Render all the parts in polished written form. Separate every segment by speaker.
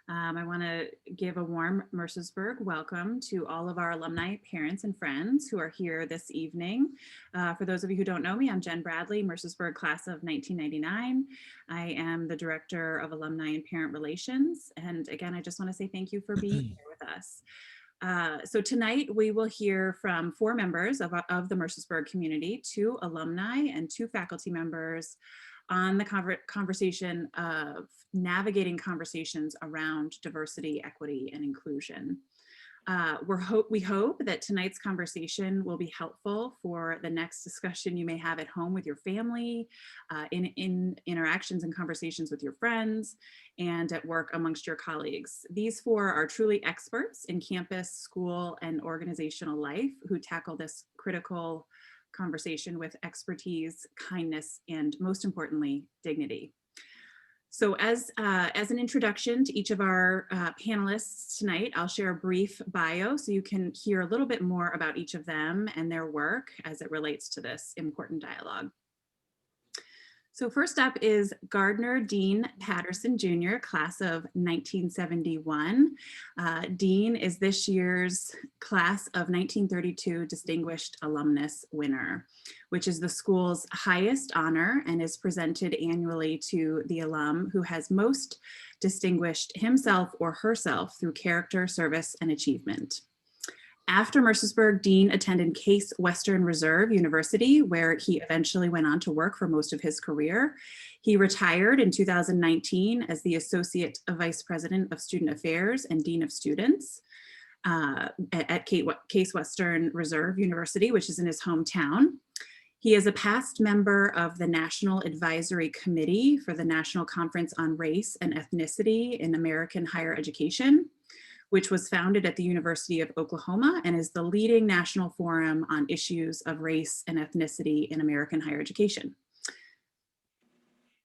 Speaker 1: I want to give a warm Mercersburg welcome to all of our alumni, parents, and friends who are here this evening. For those of you who don't know me, I'm Jen Bradley, Mercersburg class of 1999. I am the Director of Alumni and Parent Relations. And again, I just want to say thank you for being here with us. So tonight we will hear from 4 members of the Mercersburg community, 2 alumni and 2 faculty members on the conversation of navigating conversations around diversity, equity, and inclusion. We hope that tonight's conversation will be helpful for the next discussion you may have at home with your family, in interactions and conversations with your friends, and at work amongst your colleagues. These 4 are truly experts in campus, school, and organizational life who tackle this critical conversation with expertise, kindness, and most importantly, dignity. So as an introduction to each of our panelists tonight, I'll share a brief bio so you can hear a little bit more about each of them and their work as it relates to this important dialogue. So first up is Gardner Dean Patterson Jr., class of 1971. Dean is this year's class of 1932 Distinguished Alumnus winner, which is the school's highest honor and is presented annually to the alum who has most distinguished himself or herself through character, service, and achievement. After Mercersburg, Dean attended Case Western Reserve University, where he eventually went on to work for most of his career. He retired in 2019 as the Associate Vice President of Student Affairs and Dean of Students at Case Western Reserve University, which is in his hometown. He is a past member of the National Advisory Committee for the National Conference on Race and Ethnicity in American Higher Education, which was founded at the University of Oklahoma and is the leading national forum on issues of race and ethnicity in American higher education.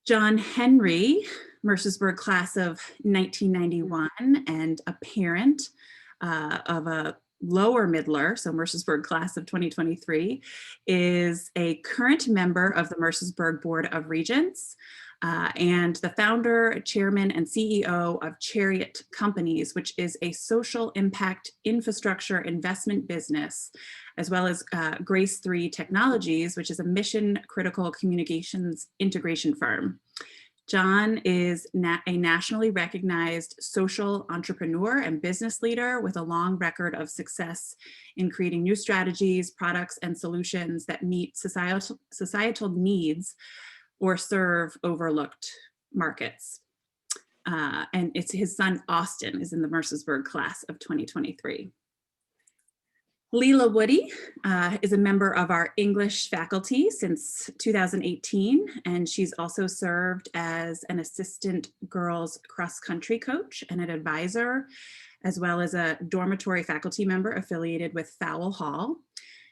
Speaker 1: John Henry, Mercersburg class of 1991 and a parent of a lower middler, so Mercersburg class of 2023, is a current member of the Mercersburg Board of Regents, and the founder, chairman, and CEO of Chariot Companies, which is a social impact infrastructure investment business, as well as Grace 3 Technologies, which is a mission critical communications integration firm. John is a nationally recognized social entrepreneur and business leader with a long record of success in creating new strategies, products, and solutions that meet societal needs or serve overlooked markets. And it's his son, Austin, is in the Mercersburg class of 2023. Leela Woody is a member of our English faculty since 2018, and she's also served as an assistant girls cross-country coach and an advisor, as well as a dormitory faculty member affiliated with Fowle Hall.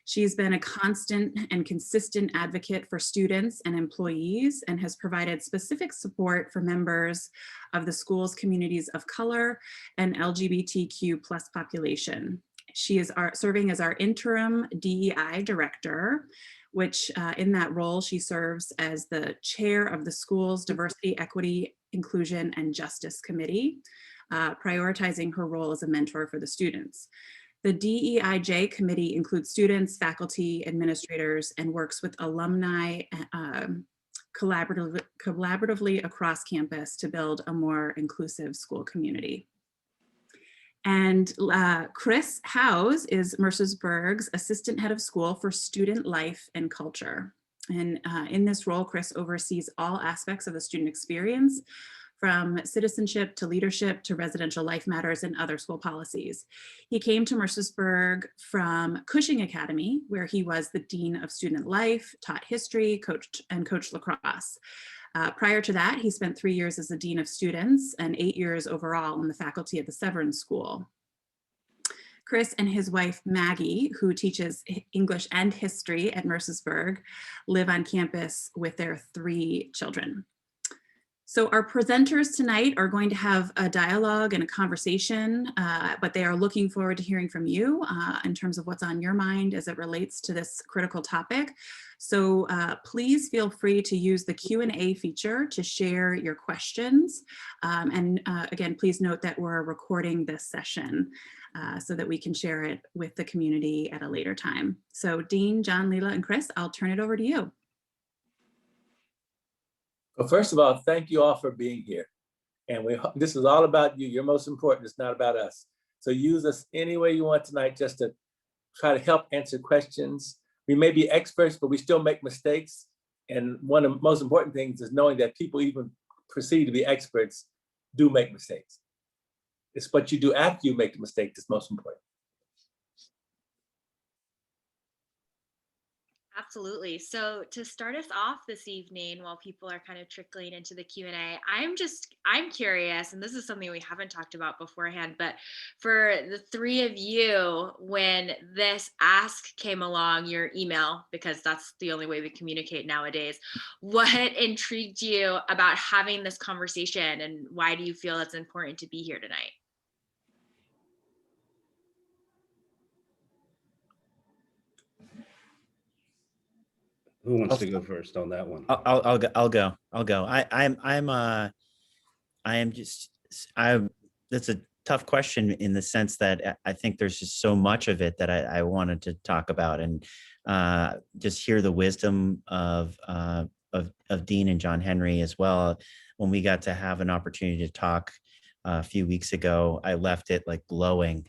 Speaker 1: She's been a constant and consistent advocate for students and employees and has provided specific support for members of the school's communities of color and LGBTQ+ population. She is serving as our interim DEI director, which in that role, she serves as the chair of the school's Diversity, Equity, Inclusion, and Justice Committee, prioritizing her role as a mentor for the students. The DEIJ committee includes students, faculty, administrators, and works with alumni collaboratively across campus to build a more inclusive school community. And Chris Howes is Mercersburg's assistant head of school for student life and culture. And in this role, Chris oversees all aspects of the student experience, from citizenship to leadership to residential life matters and other school policies. He came to Mercersburg from Cushing Academy, where he was the Dean of Student Life, taught history, coached lacrosse. Prior to that, he spent 3 years as the Dean of Students and 8 years overall in the faculty at the Severn School. Chris and his wife, Maggie, who teaches English and history at Mercersburg, live on campus with their 3 children. So our presenters tonight are going to have a dialogue and a conversation, but they are looking forward to hearing from you in terms of what's on your mind as it relates to this critical topic. So please feel free to use the Q&A feature to share your questions. Again, please note that we're recording this session so that we can share it with the community at a later time. So Dean, John, Leela, and Chris, I'll turn it over to you.
Speaker 2: Well, first of all, thank you all for being here. And this is all about you. You're most important. It's not about us. So use us any way you want tonight just to try to help answer questions. We may be experts, but we still make mistakes. And one of the most important things is knowing that people even perceived to be experts do make mistakes. It's what you do after you make the mistake that's most important.
Speaker 3: Absolutely. So to start us off this evening, while people are kind of trickling into the Q&A, I'm curious, and this is something we haven't talked about beforehand, but for the three of you, when this ask came along, your email, because that's the only way we communicate nowadays, what intrigued you about having this conversation, and why do you feel it's important to be here tonight?
Speaker 4: Who wants to go first on that one?
Speaker 5: I'll go. That's a tough question in the sense that I think there's just so much of it that I wanted to talk about, and just hear the wisdom of Dean and John Henry as well. When we got to have an opportunity to talk a few weeks ago, I left it like glowing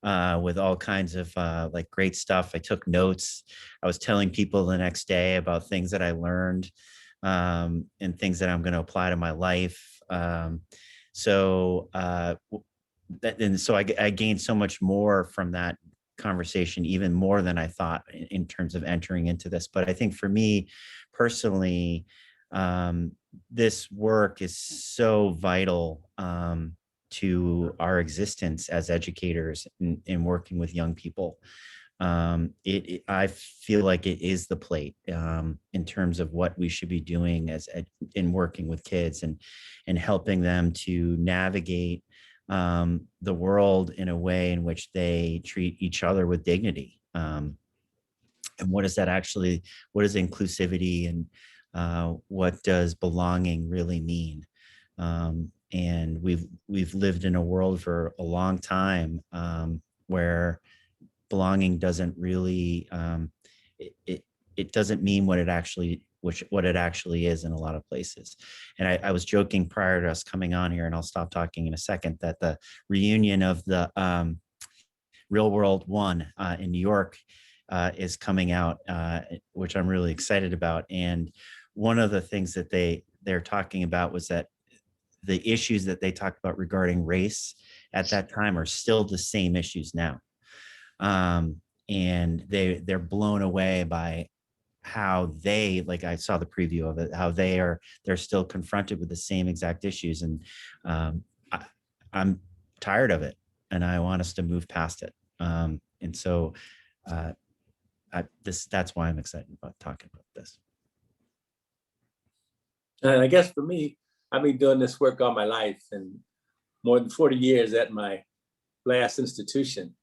Speaker 5: with all kinds of like great stuff. I took notes. I was telling people the next day about things that I learned and things that I'm going to apply to my life. So I gained so much more from that conversation, even more than I thought in terms of entering into this. But I think for me personally, this work is so vital to our existence as educators in working with young people. I feel like it is the plate in terms of what we should be doing in working with kids and helping them to navigate the world in a way in which they treat each other with dignity. And what is inclusivity, and what does belonging really mean? And we've lived in a world for a long time where belonging doesn't really it doesn't mean what it actually is in a lot of places. And I was joking prior to us coming on here, and I'll stop talking in a second, that the reunion of the Real World 1 in New York is coming out, which I'm really excited about. And one of the things that they're talking about was that the issues that they talked about regarding race at that time are still the same issues now. And they're blown away by how like I saw the preview of it, how they're still confronted with the same exact issues. And I'm tired of it, and I want us to move past it. And so that's why I'm excited about talking about this.
Speaker 2: And I guess for me, I've been doing this work all my life, and more than 40 years at my last institution.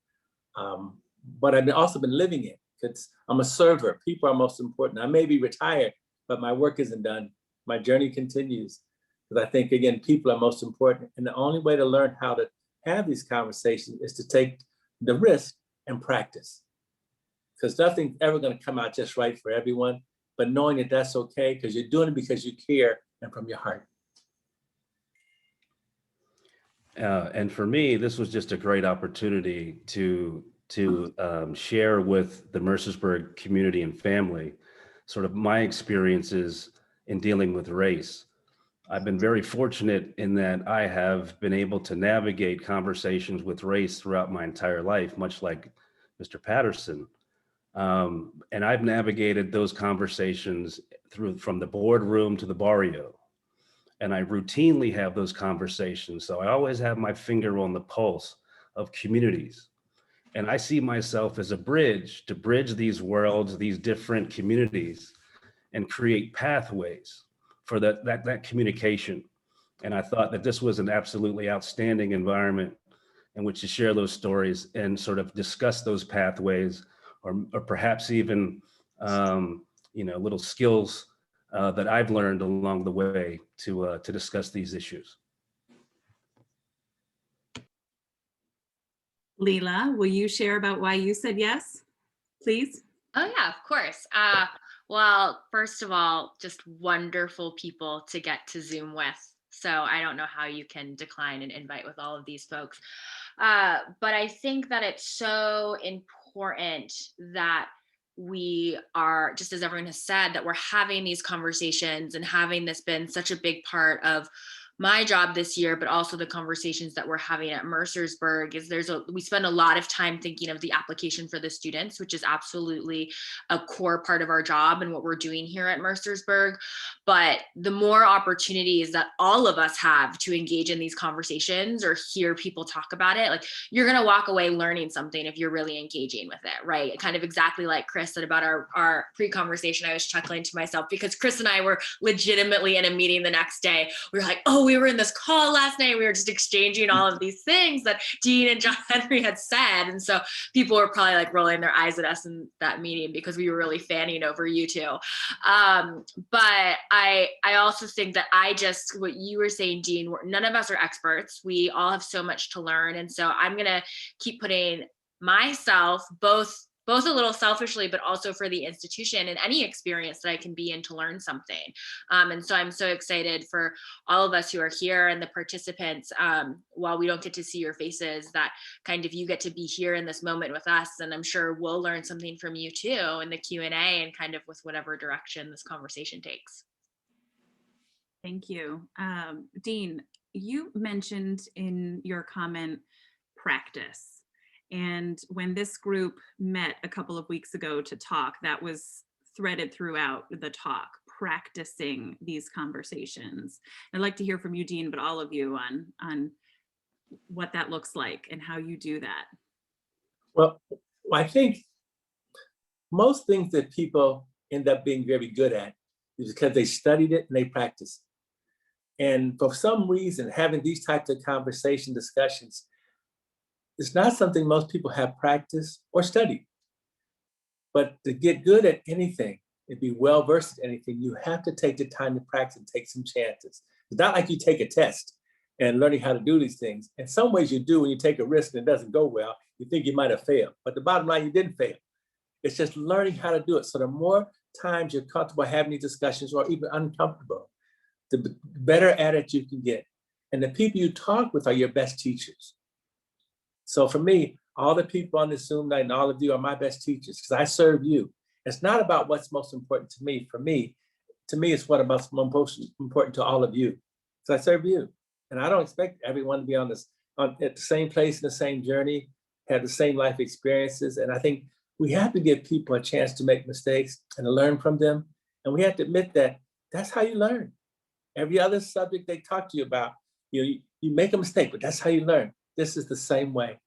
Speaker 2: But I've also been living it, because I'm a server. People are most important. I may be retired, but my work isn't done. My journey continues, because I think, again, people are most important. And the only way to learn how to have these conversations is to take the risk and practice, because nothing's ever going to come out just right for everyone. But knowing that that's okay, because you're doing it because you care and from your heart.
Speaker 4: And for me, this was just a great opportunity to share with the Mercersburg community and family sort of my experiences in dealing with race. I've been very fortunate in that I have been able to navigate conversations with race throughout my entire life, much like Mr. Patterson. And I've navigated those conversations from the boardroom to the barrio. And I routinely have those conversations. So I always have my finger on the pulse of communities. And I see myself as a bridge to bridge these worlds, these different communities, and create pathways for that communication. And I thought that this was an absolutely outstanding environment in which to share those stories and sort of discuss those pathways, or perhaps even, little skills that I've learned along the way to discuss these issues.
Speaker 1: Leela, will you share about why you said yes, please?
Speaker 3: Oh yeah, of course. Well, first of all, just wonderful people to get to Zoom with. So I don't know how you can decline an invite with all of these folks. But I think that it's so important that we are, just as everyone has said, that we're having these conversations and having this been such a big part of my job this year, but also the conversations that we're having at Mercersburg. Is we spend a lot of time thinking of the application for the students, which is absolutely a core part of our job and what we're doing here at Mercersburg. But the more opportunities that all of us have to engage in these conversations or hear people talk about it, like, you're going to walk away learning something if you're really engaging with it, right? Kind of exactly like Chris said about our pre-conversation. I was chuckling to myself because Chris and I were legitimately in a meeting the next day. We were like, oh, we were in this call last night. We were just exchanging all of these things that Dean and John Henry had said. And so people were probably like rolling their eyes at us in that meeting because we were really fanning over you two. But I also think that what you were saying, Dean, none of us are experts. We all have so much to learn. And so I'm going to keep putting myself, both a little selfishly, but also for the institution and any experience that I can be in to learn something. And so I'm so excited for all of us who are here and the participants, while we don't get to see your faces, that kind of you get to be here in this moment with us. And I'm sure we'll learn something from you too in the Q&A and kind of with whatever direction this conversation takes.
Speaker 1: Thank you. Dean, you mentioned in your comment practice. And when this group met a couple of weeks ago to talk, that was threaded throughout the talk, practicing these conversations. I'd like to hear from you, Dean, but all of you on what that looks like and how you do that.
Speaker 2: Well, I think most things that people end up being very good at is because they studied it and they practiced. And for some reason, having these types of discussions, it's not something most people have practiced or studied. But to get good at anything, and be well-versed at anything, you have to take the time to practice and take some chances. It's not like you take a test and learning how to do these things. In some ways you do when you take a risk and it doesn't go well, you think you might have failed. But the bottom line, you didn't fail. It's just learning how to do it. So the more times you're comfortable having these discussions or even uncomfortable, the better at it you can get. And the people you talk with are your best teachers. So for me, all the people on this Zoom night and all of you are my best teachers because I serve you. It's not about what's most important to me. To me, it's what about most important to all of you. So I serve you. And I don't expect everyone to be at the same place in the same journey, have the same life experiences. And I think we have to give people a chance to make mistakes and to learn from them. And we have to admit that that's how you learn. Every other subject they talk to you about, you make a mistake, but that's how you learn. This is the same way.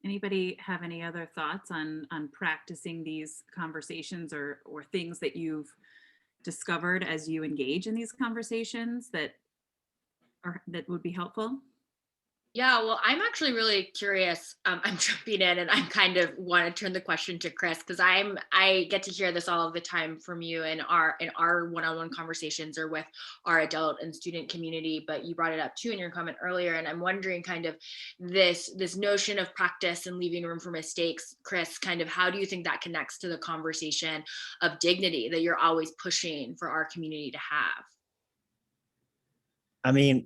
Speaker 1: Anybody have any other thoughts on practicing these conversations or things that you've discovered as you engage in these conversations that would be helpful?
Speaker 3: Yeah, well, I'm actually really curious. I'm jumping in and I'm kind of want to turn the question to Chris because I get to hear this all of the time from you in our one-on-one conversations or with our adult and student community. But you brought it up too in your comment earlier, and I'm wondering kind of this notion of practice and leaving room for mistakes. Chris, kind of how do you think that connects to the conversation of dignity that you're always pushing for our community to have?
Speaker 5: I mean,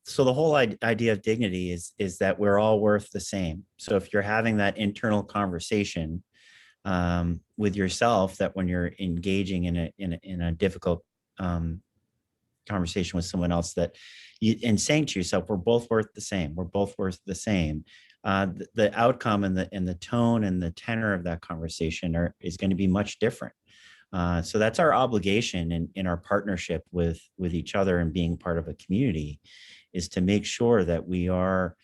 Speaker 5: so the whole idea of dignity is that we're all worth the same. So if you're having that internal conversation with yourself, that when you're engaging in a difficult conversation with someone else, and saying to yourself, we're both worth the same. We're both worth the same. The outcome and the tone and the tenor of that conversation is going to be much different. So that's our obligation in our partnership with each other and being part of a community, is to make sure that we are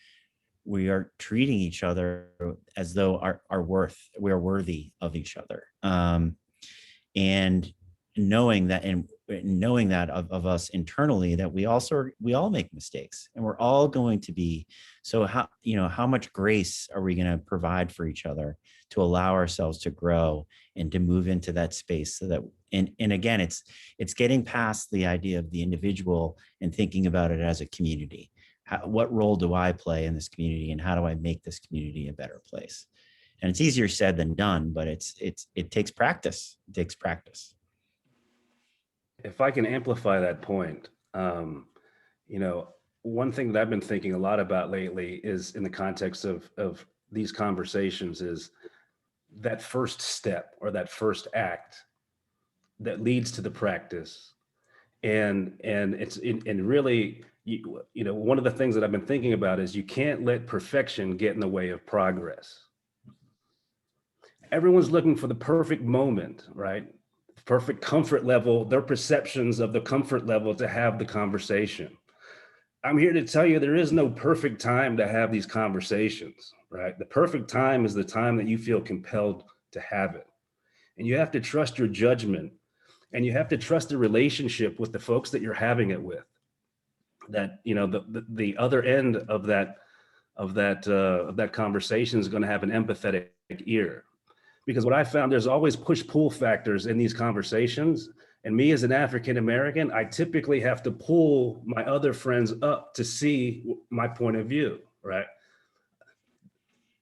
Speaker 5: treating each other as though we are worthy of each other. and knowing that of us internally, that we all make mistakes, and we're all going to be. So how much grace are we going to provide for each other to allow ourselves to grow and to move into that space, so that and again, it's getting past the idea of the individual and thinking about it as a community. What role do I play in this community, and how do I make this community a better place? And it's easier said than done, but it takes practice. It takes practice.
Speaker 4: If I can amplify that point, one thing that I've been thinking a lot about lately is, in the context of these conversations, is that first step or that first act that leads to the practice. And really, one of the things that I've been thinking about is you can't let perfection get in the way of progress. Everyone's looking for the perfect moment, right? Perfect comfort level, their perceptions of the comfort level to have the conversation. I'm here to tell you there is no perfect time to have these conversations, right? The perfect time is the time that you feel compelled to have it. And you have to trust your judgment, and you have to trust the relationship with the folks that you're having it with. That, the other end of that conversation is going to have an empathetic ear. Because what I found, there's always push-pull factors in these conversations. And me as an African-American, I typically have to pull my other friends up to see my point of view, right?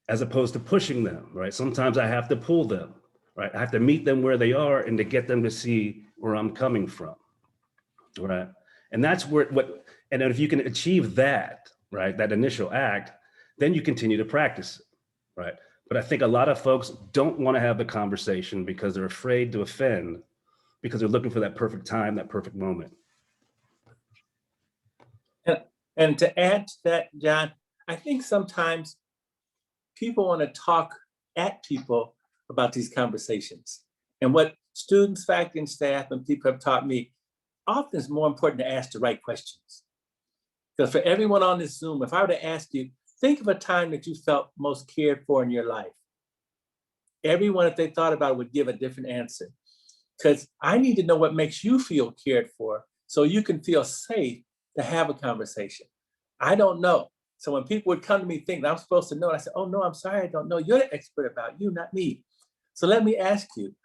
Speaker 4: As opposed to pushing them, right? Sometimes I have to pull them, right? I have to meet them where they are and to get them to see where I'm coming from, right? And that's and then if you can achieve that, right, that initial act, then you continue to practice it, right? But I think a lot of folks don't want to have the conversation because they're afraid to offend, because they're looking for that perfect time, that perfect moment.
Speaker 2: And to add to that, John, I think sometimes people want to talk at people about these conversations. And what students, faculty, and staff and people have taught me, often it's more important to ask the right questions. Because for everyone on this Zoom, if I were to ask you, think of a time that you felt most cared for in your life. Everyone, if they thought about it, would give a different answer. Because I need to know what makes you feel cared for, so you can feel safe to have a conversation. I don't know. So when people would come to me thinking I'm supposed to know, I said, oh no, I'm sorry, I don't know. You're the expert about you, not me. So let me ask you,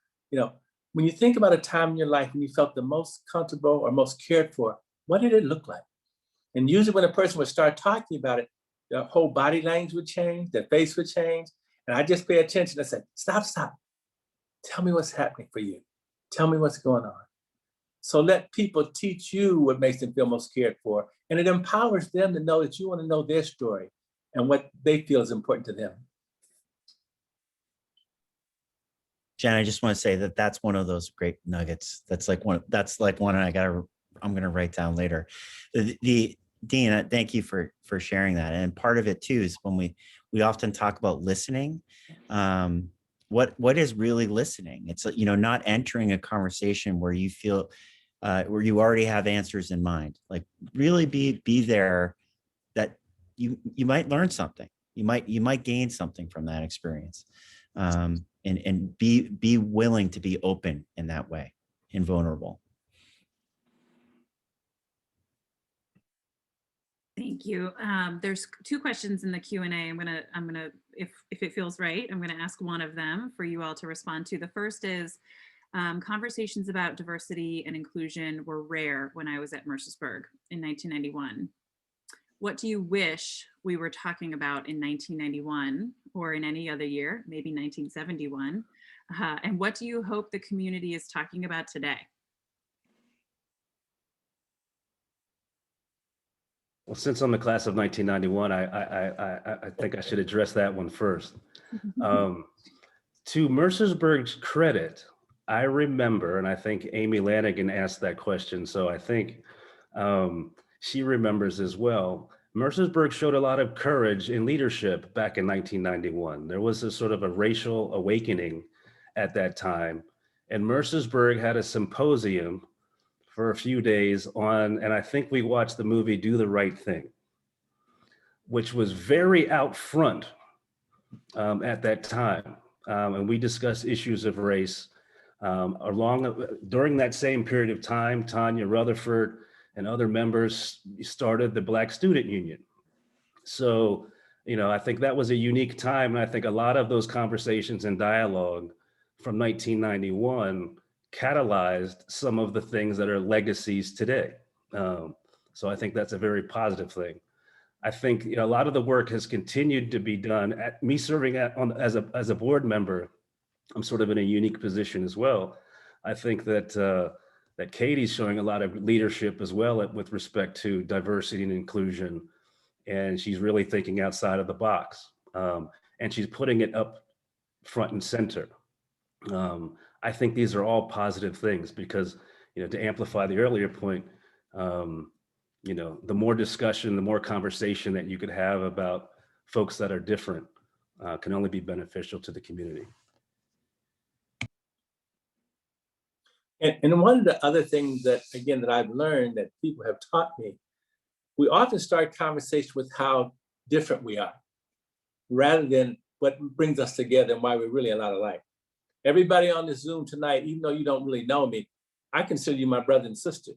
Speaker 2: when you think about a time in your life when you felt the most comfortable or most cared for, what did it look like? And usually when a person would start talking about it, their whole body language would change, their face would change. And I just pay attention. I said, stop. Tell me what's happening for you. Tell me what's going on. So let people teach you what makes them feel most cared for. And it empowers them to know that you want to know their story and what they feel is important to them.
Speaker 5: Jen, I just want to say that that's one of those great nuggets. That's like one I'm going to write down later. Dean, thank you for sharing that. And part of it too is when we often talk about listening. What is really listening? It's not entering a conversation where you feel where you already have answers in mind. Like really be there, that you might learn something. You might gain something from that experience, and be willing to be open in that way and vulnerable.
Speaker 1: Thank you. There's two questions in the Q&A. I'm gonna, if it feels right, I'm gonna ask one of them for you all to respond to. The first is, conversations about diversity and inclusion were rare when I was at Mercersburg in 1991. What do you wish we were talking about in 1991 or in any other year, maybe 1971? And what do you hope the community is talking about today?
Speaker 4: Well, since I'm the class of 1991, I think I should address that one first. To Mercersburg's credit, I remember, and I think Amy Lanigan asked that question, so I think she remembers as well. Mercersburg showed a lot of courage in leadership back in 1991. There was a sort of a racial awakening at that time, and Mercersburg had a symposium for a few days on, and I think we watched the movie Do the Right Thing, which was very out front at that time. And we discussed issues of race During that same period of time, Tanya Rutherford and other members started the Black Student Union. So, I think that was a unique time. And I think a lot of those conversations and dialogue from 1991 catalyzed some of the things that are legacies today. So I think that's a very positive thing. I think a lot of the work has continued to be done. At me serving as a board member, I'm sort of in a unique position as well. I think that Katie's showing a lot of leadership as well with respect to diversity and inclusion, and she's really thinking outside of the box, and she's putting it up front and center. I think these are all positive things because, to amplify the earlier point, the more discussion, the more conversation that you could have about folks that are different can only be beneficial to the community.
Speaker 2: And one of the other things that I've learned that people have taught me, we often start conversations with how different we are, rather than what brings us together and why we're really a lot alike. Everybody on this Zoom tonight, even though you don't really know me, I consider you my brother and sister.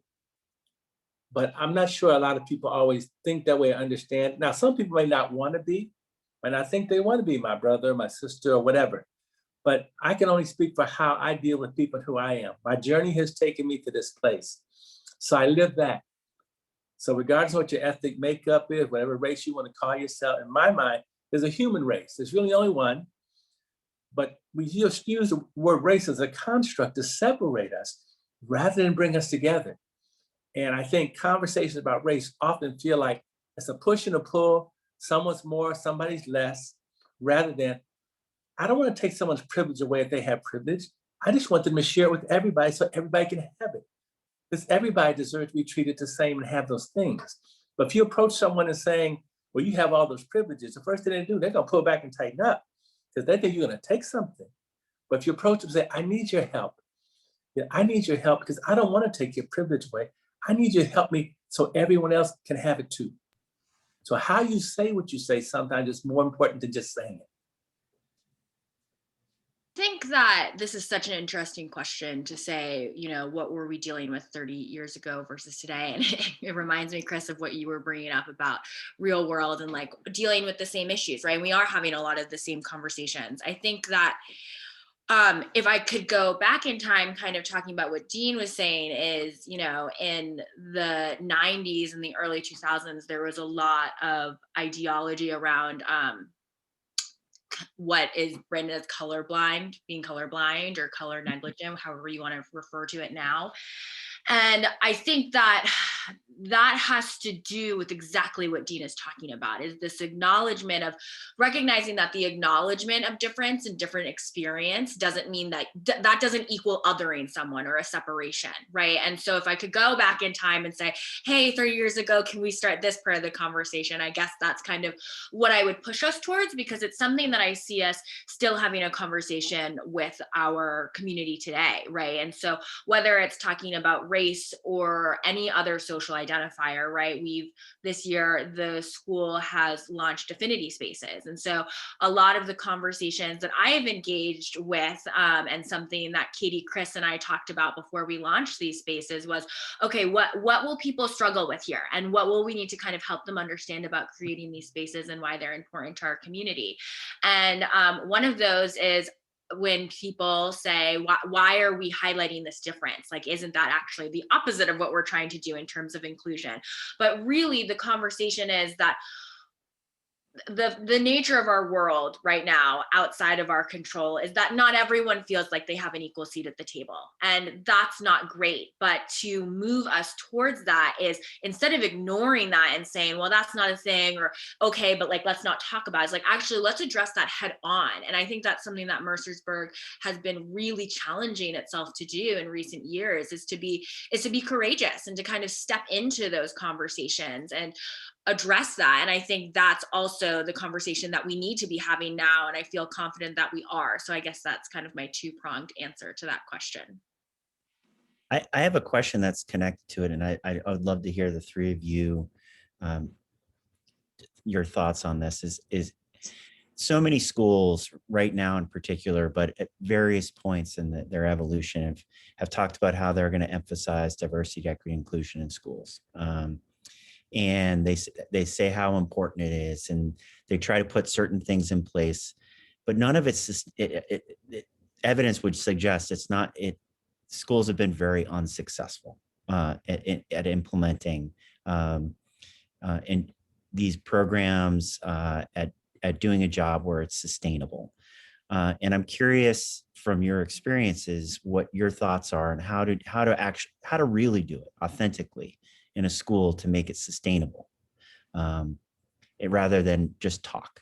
Speaker 2: But I'm not sure a lot of people always think that way or understand. Now, some people may not want to be, and I think they want to be my brother, my sister, or whatever. But I can only speak for how I deal with people and who I am. My journey has taken me to this place. So I live that. So regardless of what your ethnic makeup is, whatever race you want to call yourself, in my mind, there's a human race. There's really only one. But we just use the word race as a construct to separate us rather than bring us together. And I think conversations about race often feel like it's a push and a pull. Someone's more, somebody's less, rather than, I don't want to take someone's privilege away if they have privilege. I just want them to share it with everybody so everybody can have it. Because everybody deserves to be treated the same and have those things. But if you approach someone and saying, well, you have all those privileges, the first thing they do, they're going to pull back and tighten up because they think you're going to take something. But if you approach them and say, I need your help. Yeah, I need your help because I don't want to take your privilege away. I need you to help me so everyone else can have it too. So how you say what you say sometimes is more important than just saying it.
Speaker 3: I think that this is such an interesting question to say, what were we dealing with 30 years ago versus today? And it reminds me, Chris, of what you were bringing up about real world and like dealing with the same issues, right? We are having a lot of the same conversations. I think that if I could go back in time, kind of talking about what Dean was saying is, in the 90s and the early 2000s, there was a lot of ideology around what is branded as being colorblind or color negligent, however you want to refer to it now. And I think that has to do with exactly what Dean is talking about, is this acknowledgement of recognizing that the acknowledgement of difference and different experience doesn't mean that that doesn't equal othering someone or a separation, right? And so if I could go back in time and say, hey, 30 years ago, can we start this part of the conversation? I guess that's kind of what I would push us towards, because it's something that I see us still having a conversation with our community today, right? And so whether it's talking about race or any other social identifier, right? This year, the school has launched Affinity Spaces. And so a lot of the conversations that I have engaged with, and something that Katie, Chris, and I talked about before we launched these spaces was, okay, what will people struggle with here? And what will we need to kind of help them understand about creating these spaces and why they're important to our community? And one of those is, when people say, why are we highlighting this difference? Like, isn't that actually the opposite of what we're trying to do in terms of inclusion? But really the conversation is that the nature of our world right now, outside of our control, is that not everyone feels like they have an equal seat at the table. And that's not great. But to move us towards that is, instead of ignoring that and saying, well, that's not a thing, or okay, but like, let's not talk about it. It's like, actually, let's address that head on. And I think that's something that Mercersburg has been really challenging itself to do in recent years, is to be courageous and to kind of step into those conversations and address that. And I think that's also the conversation that we need to be having now. And I feel confident that we are. So I guess that's kind of my two-pronged answer to that question.
Speaker 5: I have a question that's connected to it, and I would love to hear the three of you, your thoughts on this. Is so many schools right now in particular, but at various points in their evolution have talked about how they're going to emphasize diversity, equity, inclusion in schools. And they say how important it is, and they try to put certain things in place, but none of it's evidence would suggest it's not. Schools have been very unsuccessful at implementing in these programs, at doing a job where it's sustainable. And I'm curious from your experiences what your thoughts are on how to really do it authentically in a school to make it sustainable, rather than just talk.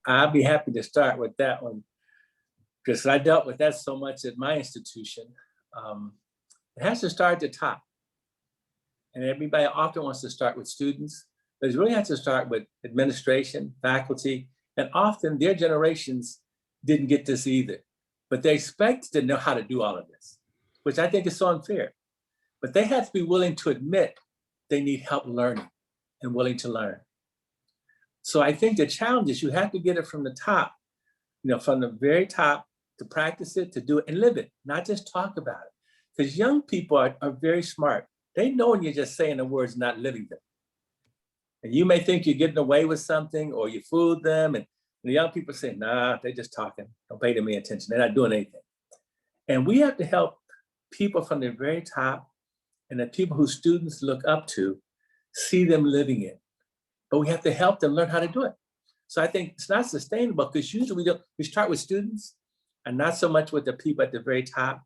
Speaker 2: I'll be happy to start with that one because I dealt with that so much at my institution. It has to start at the top. And everybody often wants to start with students, but it really has to start with administration, faculty, and often their generations didn't get this either. But they expect to know how to do all of this, which I think is so unfair. But they have to be willing to admit they need help learning and willing to learn. So I think the challenge is you have to get it from the top, from the very top, to practice it, to do it and live it, not just talk about it. Because young people are very smart. They know when you're just saying the words, not living them. And you may think you're getting away with something or you fooled them. And the young people say, nah, they're just talking. Don't pay them any attention. They're not doing anything. And we have to help people from the very top and the people who students look up to see them living it. But we have to help them learn how to do it. So I think it's not sustainable because usually we start with students and not so much with the people at the very top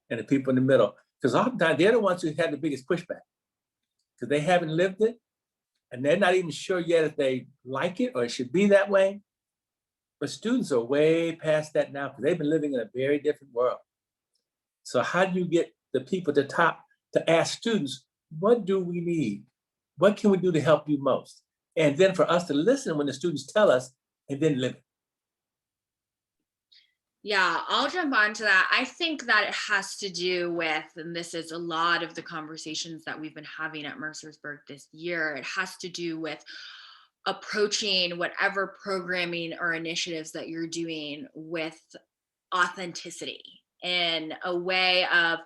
Speaker 2: and the people in the middle. Because oftentimes they're the ones who had the biggest pushback because they haven't lived it and they're not even sure yet if they like it or it should be that way. But students are way past that now because they've been living in a very different world. So how do you get the people at the top to ask students, what do we need? What can we do to help you most? And then for us to listen when the students tell us and then live it.
Speaker 3: Yeah, I'll jump onto that. I think that it has to do with, and this is a lot of the conversations that we've been having at Mercersburg this year, it has to do with approaching whatever programming or initiatives that you're doing with authenticity in a way of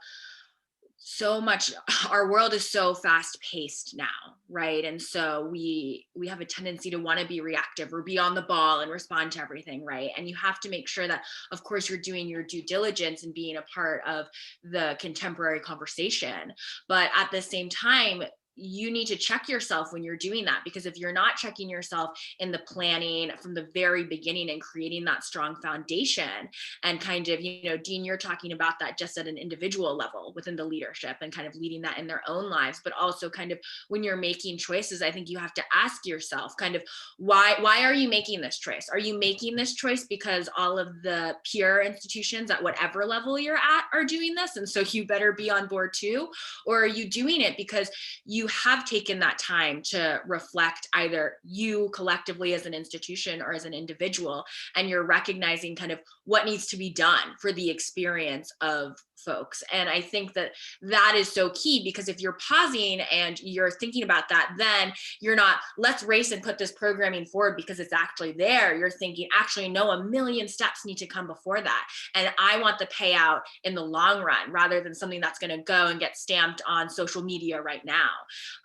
Speaker 3: so much. Our world is so fast paced now, right? And so we have a tendency to want to be reactive or be on the ball and respond to everything, right? And you have to make sure that, of course, you're doing your due diligence and being a part of the contemporary conversation. But at the same time, you need to check yourself when you're doing that, because if you're not checking yourself in the planning from the very beginning and creating that strong foundation and kind of, Dean, you're talking about that just at an individual level within the leadership and kind of leading that in their own lives, but also kind of when you're making choices, I think you have to ask yourself kind of why are you making this choice? Are you making this choice because all of the peer institutions at whatever level you're at are doing this, and so you better be on board too? Or are you doing it because you have taken that time to reflect either you collectively as an institution or as an individual, and you're recognizing kind of what needs to be done for the experience of folks? And I think that is so key, because if you're pausing and you're thinking about that, then you're not, let's race and put this programming forward because it's actually there. You're thinking, actually, no, a million steps need to come before that. And I want the payout in the long run rather than something that's going to go and get stamped on social media right now.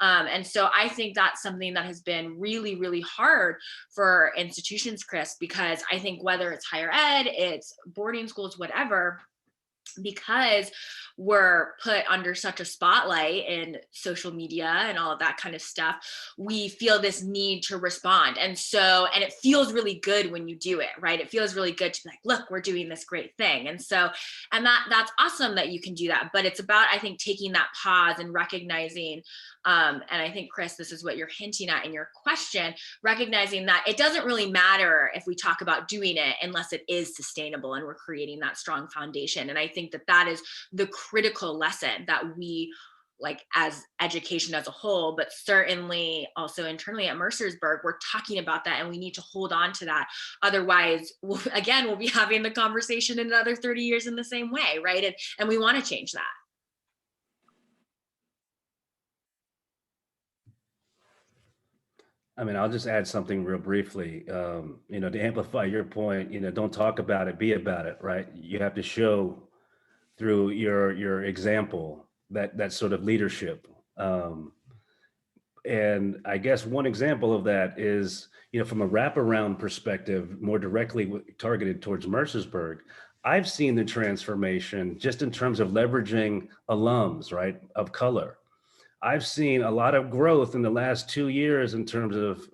Speaker 3: And so I think that's something that has been really, really hard for institutions, Chris, because I think whether it's higher ed, it's boarding schools, whatever, because we're put under such a spotlight in social media and all of that kind of stuff, we feel this need to respond. And it feels really good when you do it, right? It feels really good to be like, look, we're doing this great thing. And that's awesome that you can do that. But it's about, I think, taking that pause and recognizing, and I think, Chris, this is what you're hinting at in your question, recognizing that it doesn't really matter if we talk about doing it unless it is sustainable and we're creating that strong foundation. And I think that is the critical lesson that we, like as education as a whole, but certainly also internally at Mercersburg, we're talking about that, and we need to hold on to that. Otherwise, we'll be having the conversation in another 30 years in the same way, right? And we want to change that.
Speaker 4: I mean, I'll just add something real briefly, to amplify your point, don't talk about it, be about it, right? You have to show through your example that sort of leadership. And I guess one example of that is, from a wraparound perspective, more directly targeted towards Mercersburg, I've seen the transformation just in terms of leveraging alums, right, of color. I've seen a lot of growth in the last 2 years in terms of,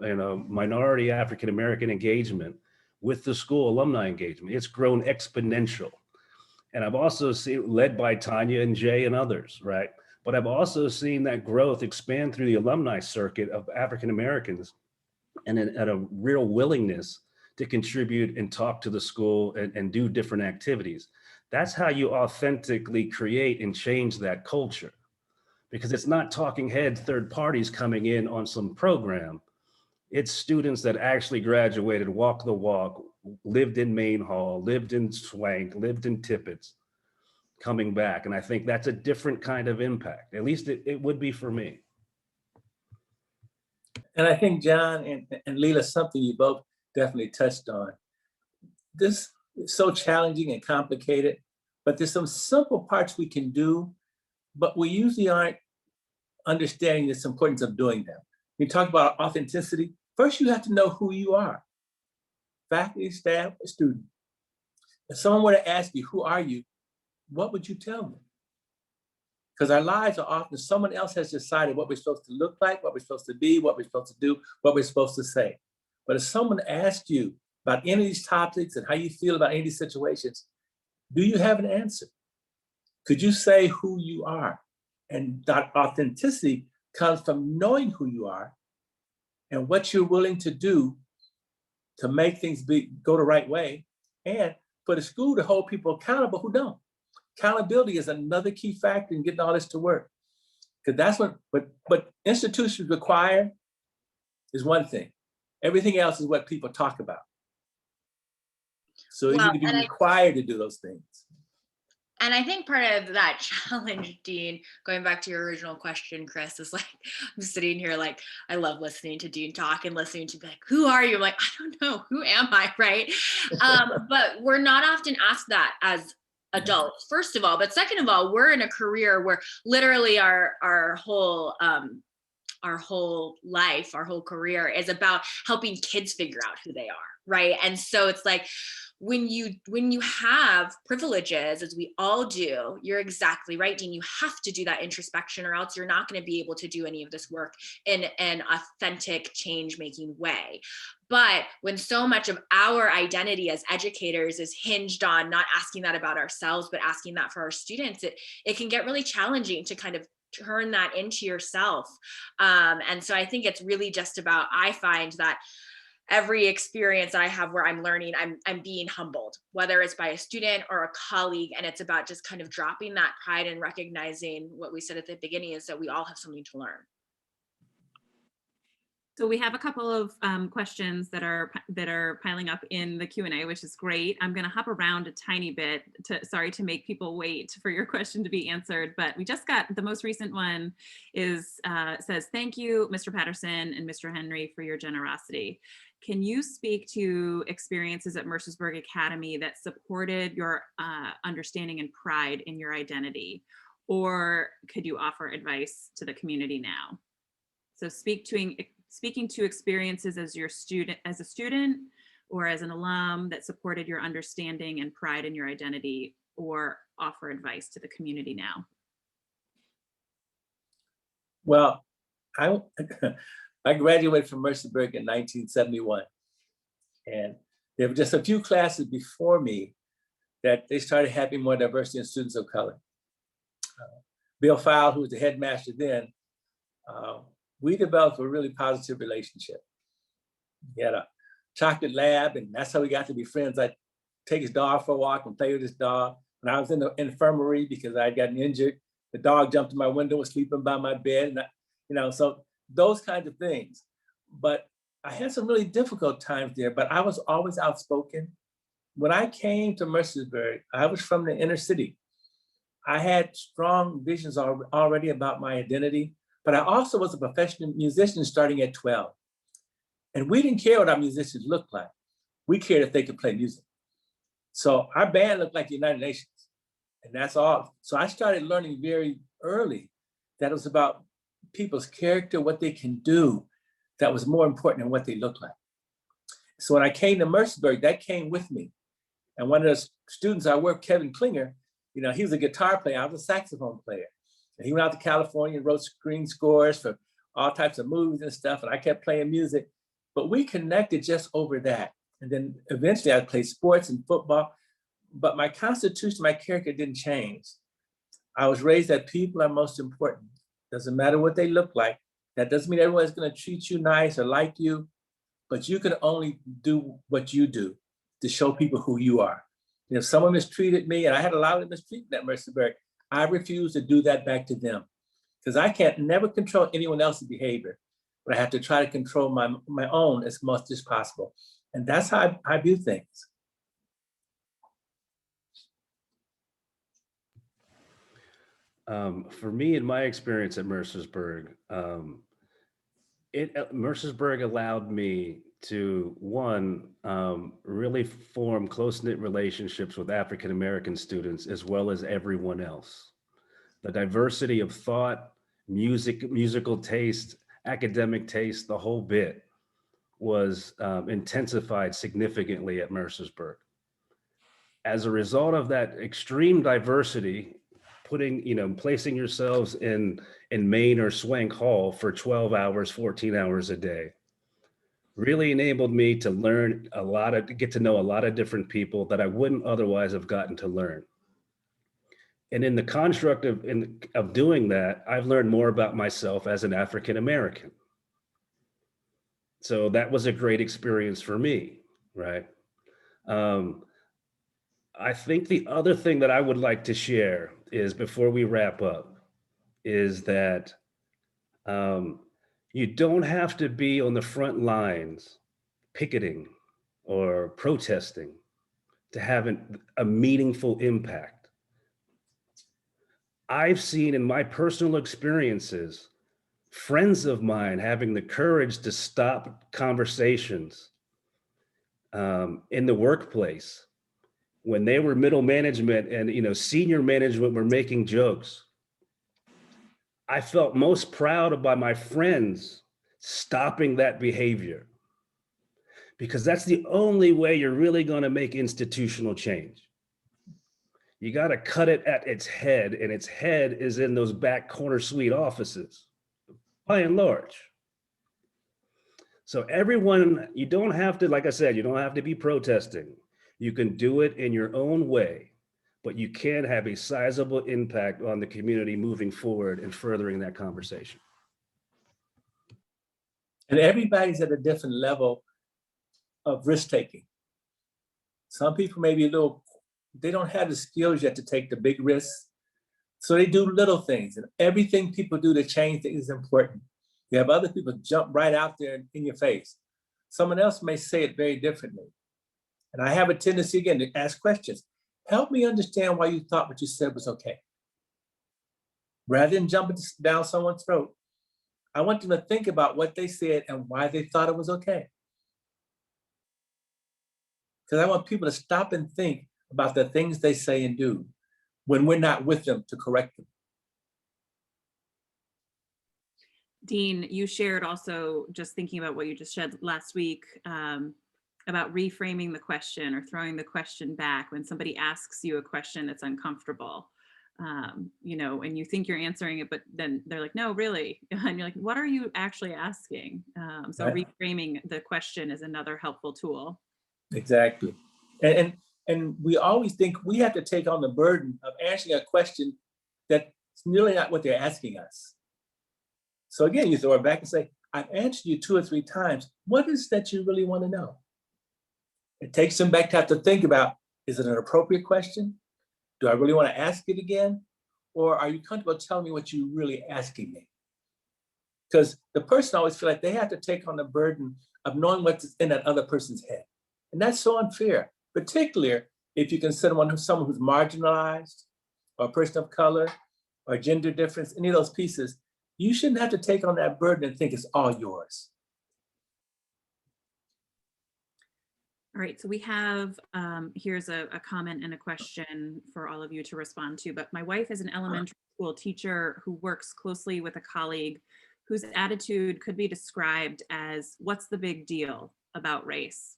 Speaker 4: minority African-American engagement with the school alumni engagement. It's grown exponential. And I've also seen, led by Tanya and Jay and others, right? But I've also seen that growth expand through the alumni circuit of African Americans and at a real willingness to contribute and talk to the school and do different activities. That's how you authentically create and change that culture, because it's not talking head third parties coming in on some program. It's students that actually graduated, walked the walk, lived in Main Hall, lived in Swank, lived in Tippett's, coming back. And I think that's a different kind of impact. At least it would be for me.
Speaker 2: And I think John and Leela, something you both definitely touched on. This is so challenging and complicated, but there's some simple parts we can do, but we usually aren't understanding the importance of doing them. You talk about authenticity. First, you have to know who you are. Faculty, staff, student. If someone were to ask you, who are you? What would you tell them? Because our lives are often someone else has decided what we're supposed to look like, what we're supposed to be, what we're supposed to do, what we're supposed to say. But if someone asks you about any of these topics and how you feel about any of these situations, do you have an answer? Could you say who you are? And that authenticity comes from knowing who you are and what you're willing to do to make things go the right way, and for the school to hold people accountable who don't. Accountability is another key factor in getting all this to work. Because that's what institutions require is one thing. Everything else is what people talk about. So you need to be required to do those things.
Speaker 3: And I think part of that challenge, Dean, going back to your original question, Chris, is like, I'm sitting here like, I love listening to Dean talk and listening to be like, who are you? I'm like, I don't know, who am I, right? But we're not often asked that as adults, first of all. But second of all, we're in a career where literally our whole life, our whole career is about helping kids figure out who they are, right? And so it's like, when you have privileges, as we all do, you're exactly right, Dean. You have to do that introspection, or else you're not going to be able to do any of this work in an authentic, change-making way. But when so much of our identity as educators is hinged on not asking that about ourselves, but asking that for our students, it can get really challenging to kind of turn that into yourself. And so I think it's really just about, I find that every experience I have where I'm learning, I'm being humbled, whether it's by a student or a colleague. And it's about just kind of dropping that pride and recognizing what we said at the beginning, is that we all have something to learn.
Speaker 1: So we have a couple of questions that are piling up in the Q&A, which is great. I'm going to hop around a tiny bit to make people wait for your question to be answered. But we just got the most recent one says, thank you, Mr. Patterson and Mr. Henry, for your generosity. Can you speak to experiences at Mercersburg Academy that supported your understanding and pride in your identity? Or could you offer advice to the community now? So speaking to experiences as a student or as an alum that supported your understanding and pride in your identity, or offer advice to the community now.
Speaker 2: Well, I graduated from Mercersburg in 1971. And there were just a few classes before me that they started having more diversity in students of color. Bill Fowle, who was the headmaster then, we developed a really positive relationship. He had a chocolate lab, and that's how we got to be friends. I'd take his dog for a walk and play with his dog. When I was in the infirmary because I'd gotten injured, the dog jumped in my window, was sleeping by my bed, and so those kinds of things. But I had some really difficult times there, but I was always outspoken. When I came to Mercersburg, I was from the inner city. I had strong visions already about my identity, but I also was a professional musician starting at 12. And we didn't care what our musicians looked like. We cared if they could play music. So our band looked like the United Nations, and that's all. So I started learning very early that it was about people's character, what they can do, that was more important than what they look like. So when I came to Mercersburg, that came with me. And one of the students I worked, Kevin Klinger, you know, he was a guitar player, I was a saxophone player. And he went out to California and wrote screen scores for all types of movies and stuff, and I kept playing music. But we connected just over that. And then eventually I played sports and football, but my constitution, my character didn't change. I was raised that people are most important. Doesn't matter what they look like. That doesn't mean everyone's gonna treat you nice or like you, but you can only do what you do to show people who you are. And if someone mistreated me, and I had a lot of mistreatment at Mercersburg, I refuse to do that back to them, because I can't never control anyone else's behavior, but I have to try to control my own as much as possible. And that's how I view things.
Speaker 4: For me, in my experience at Mercersburg, Mercersburg allowed me to, one, really form close-knit relationships with African-American students as well as everyone else. The diversity of thought, musical taste, academic taste, the whole bit was intensified significantly at Mercersburg. As a result of that extreme diversity, placing yourselves in Main or Swank Hall for 12 hours, 14 hours a day, really enabled me to learn get to know a lot of different people that I wouldn't otherwise have gotten to learn. And in the construct of doing that, I've learned more about myself as an African American. So that was a great experience for me, right? I think the other thing that I would like to share is, before we wrap up, is that you don't have to be on the front lines picketing or protesting to have a meaningful impact. I've seen in my personal experiences, friends of mine having the courage to stop conversations in the workplace when they were middle management and senior management were making jokes. I felt most proud about my friends stopping that behavior, because that's the only way you're really going to make institutional change. You got to cut it at its head, and its head is in those back corner suite offices, by and large. So everyone, you don't have to, like I said, you don't have to be protesting. You can do it in your own way, but you can have a sizable impact on the community moving forward and furthering that conversation.
Speaker 2: And everybody's at a different level of risk-taking. Some people may be they don't have the skills yet to take the big risks. So they do little things, and everything people do to change things is important. You have other people jump right out there in your face. Someone else may say it very differently. And I have a tendency, again, to ask questions. Help me understand why you thought what you said was okay. Rather than jumping down someone's throat, I want them to think about what they said and why they thought it was okay. Because I want people to stop and think about the things they say and do when we're not with them to correct them.
Speaker 1: Dean, you shared also, just thinking about what you just said last week, about reframing the question or throwing the question back when somebody asks you a question that's uncomfortable, and you think you're answering it, but then they're like, no, really. And you're like, what are you actually asking? So right. Reframing the question is another helpful tool.
Speaker 2: Exactly. And we always think we have to take on the burden of answering a question that's really not what they're asking us. So again, you throw it back and say, I've answered you 2 or 3 times. What is that you really want to know? It takes them back to have to think about, is it an appropriate question? Do I really want to ask it again? Or are you comfortable telling me what you're really asking me? Because the person always feels like they have to take on the burden of knowing what's in that other person's head. And that's so unfair, particularly if you consider someone who's marginalized, or a person of color, or gender difference, any of those pieces. You shouldn't have to take on that burden and think it's all yours.
Speaker 1: All right, so we have, here's a comment and a question for all of you to respond to, but my wife is an elementary school teacher who works closely with a colleague whose attitude could be described as, what's the big deal about race?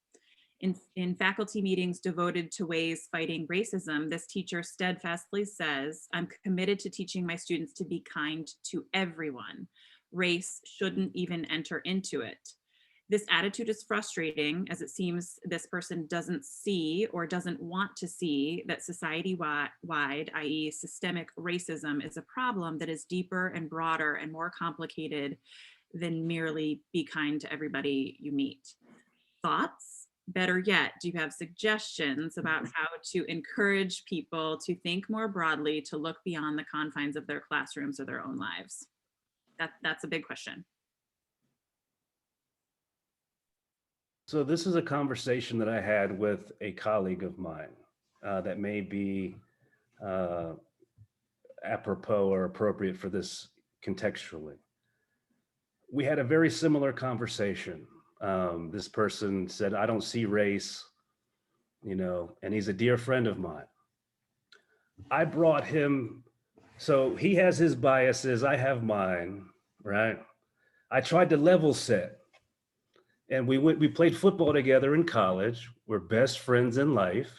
Speaker 1: In faculty meetings devoted to ways fighting racism, this teacher steadfastly says, I'm committed to teaching my students to be kind to everyone. Race shouldn't even enter into it. This attitude is frustrating as it seems this person doesn't see or doesn't want to see that society-wide, i.e. systemic racism, is a problem that is deeper and broader and more complicated than merely be kind to everybody you meet. Thoughts? Better yet, do you have suggestions about how to encourage people to think more broadly, to look beyond the confines of their classrooms or their own lives? That's a big question.
Speaker 4: So this is a conversation that I had with a colleague of mine that may be apropos or appropriate for this contextually. We had a very similar conversation. This person said, I don't see race, and he's a dear friend of mine. I brought him, so he has his biases, I have mine, right? I tried to level set. And we played football together in college. We're best friends in life.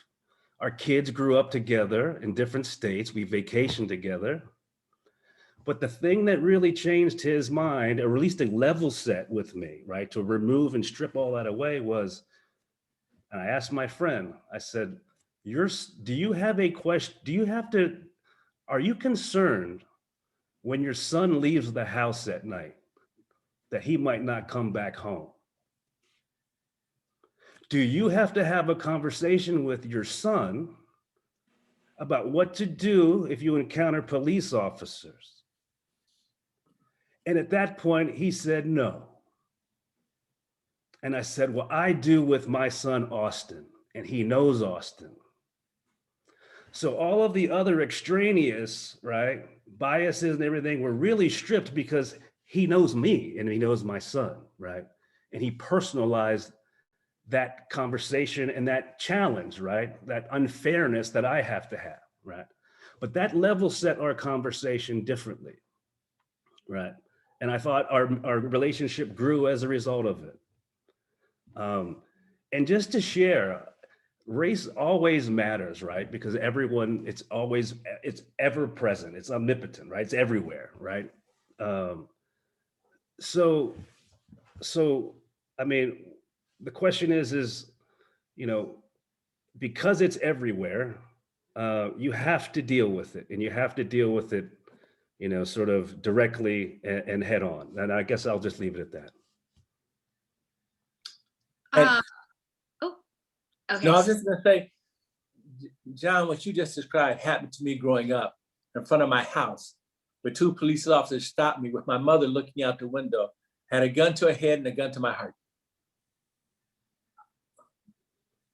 Speaker 4: Our kids grew up together in different states. We vacationed together. But the thing that really changed his mind, or at least a level set with me, right, to remove and strip all that away was, and I asked my friend, I said, do you have a question? Are you concerned when your son leaves the house at night that he might not come back home? Do you have to have a conversation with your son about what to do if you encounter police officers? And at that point, he said no. And I said, well, I do with my son, Austin, and he knows Austin. So all of the other extraneous, right, biases and everything were really stripped because he knows me and he knows my son, right? And he personalized that conversation and that challenge, right? That unfairness that I have to have, right? But that level set our conversation differently, right? And I thought our relationship grew as a result of it. And just to share, race always matters, right? Because everyone, it's ever present, it's omnipotent, right? It's everywhere, right? So I mean, the question is, because it's everywhere, you have to deal with it, and you have to deal with it, sort of directly and head on. And I guess I'll just leave it at that.
Speaker 3: Okay.
Speaker 2: No, I was just gonna say, John, what you just described happened to me growing up in front of my house, where two police officers stopped me with my mother looking out the window, had a gun to her head and a gun to my heart.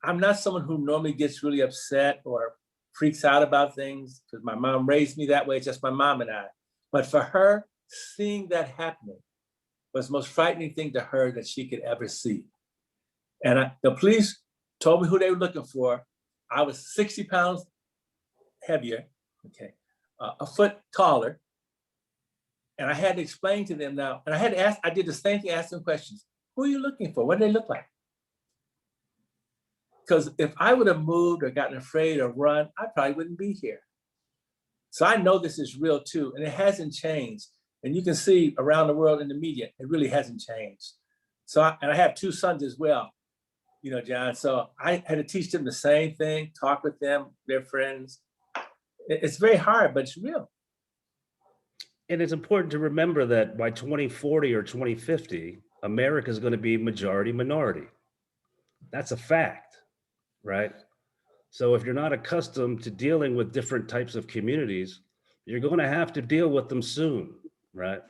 Speaker 2: I'm not someone who normally gets really upset or freaks out about things because my mom raised me that way. It's just my mom and I. But for her, seeing that happening was the most frightening thing to her that she could ever see. And the police told me who they were looking for. I was 60 pounds heavier, okay, a foot taller. And I had to explain to them now, and I did the same thing, ask them questions. Who are you looking for? What do they look like? Because if I would have moved or gotten afraid or run, I probably wouldn't be here. So I know this is real too, and it hasn't changed. And you can see around the world in the media, it really hasn't changed. So, I have two sons as well, John. So I had to teach them the same thing, talk with them, their friends. It's very hard, but it's real.
Speaker 4: And it's important to remember that by 2040 or 2050, America is going to be majority minority. That's a fact, right? So if you're not accustomed to dealing with different types of communities, you're going to have to deal with them soon, right?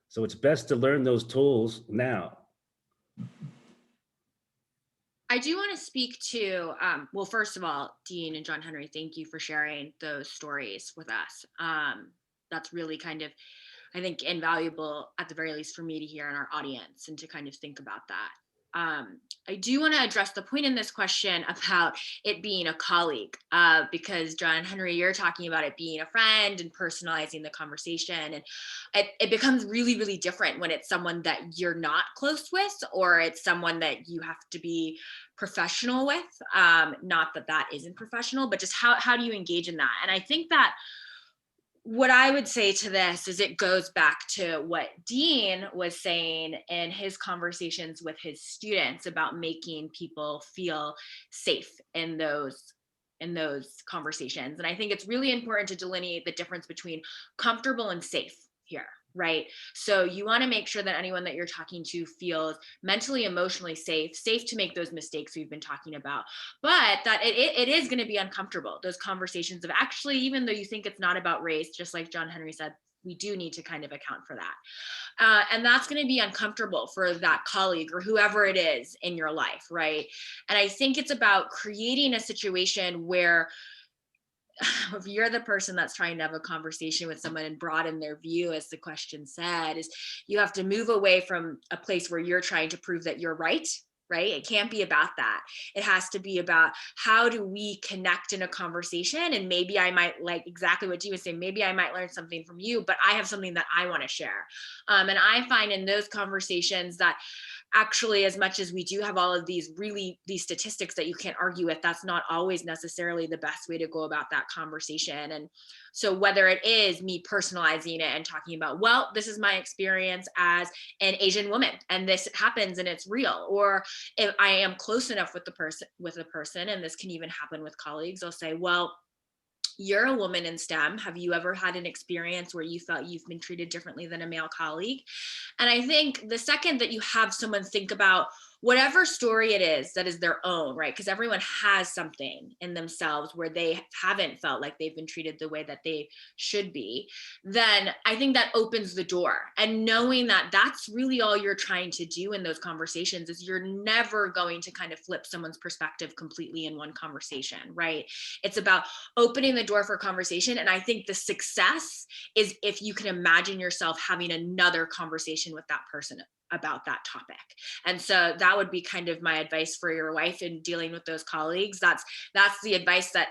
Speaker 4: So it's best to learn those tools now.
Speaker 3: I do want to speak to, well, first of all, Dean and John Henry, thank you for sharing those stories with us. That's really kind of, I think, invaluable, at the very least for me to hear in our audience and to kind of think about that. I do want to address the point in this question about it being a colleague, because John Henry, you're talking about it being a friend and personalizing the conversation. And it becomes really, really different when it's someone that you're not close with, or it's someone that you have to be professional with. Not that that isn't professional, but just how do you engage in that? And I think that what I would say to this is it goes back to what Dean was saying in his conversations with his students about making people feel safe in those conversations. And I think it's really important to delineate the difference between comfortable and safe here, right? So you want to make sure that anyone that you're talking to feels mentally, emotionally safe to make those mistakes we've been talking about, but that it is going to be uncomfortable. Those conversations of actually, even though you think it's not about race, just like John Henry said, we do need to kind of account for that. And that's going to be uncomfortable for that colleague or whoever it is in your life, right? And I think it's about creating a situation where if you're the person that's trying to have a conversation with someone and broaden their view, as the question said, is you have to move away from a place where you're trying to prove that you're right. It can't be about that. It has to be about how do we connect in a conversation? And maybe I might, like exactly what you was saying, maybe I might learn something from you, but I have something that I want to share. And I find in those conversations that actually, as much as we do have all of these statistics that you can't argue with, that's not always necessarily the best way to go about that conversation. And so whether it is me personalizing it and talking about, well, this is my experience as an Asian woman and this happens and it's real, or if I am close enough with the person, and this can even happen with colleagues, I'll say, well, you're a woman in STEM. Have you ever had an experience where you felt you've been treated differently than a male colleague? And I think the second that you have someone think about whatever story it is that is their own, right? Because everyone has something in themselves where they haven't felt like they've been treated the way that they should be, then I think that opens the door. And knowing that that's really all you're trying to do in those conversations is you're never going to kind of flip someone's perspective completely in one conversation, right? It's about opening the door for conversation. And I think the success is if you can imagine yourself having another conversation with that person about that topic. And so that would be kind of my advice for your wife in dealing with those colleagues. That's the advice that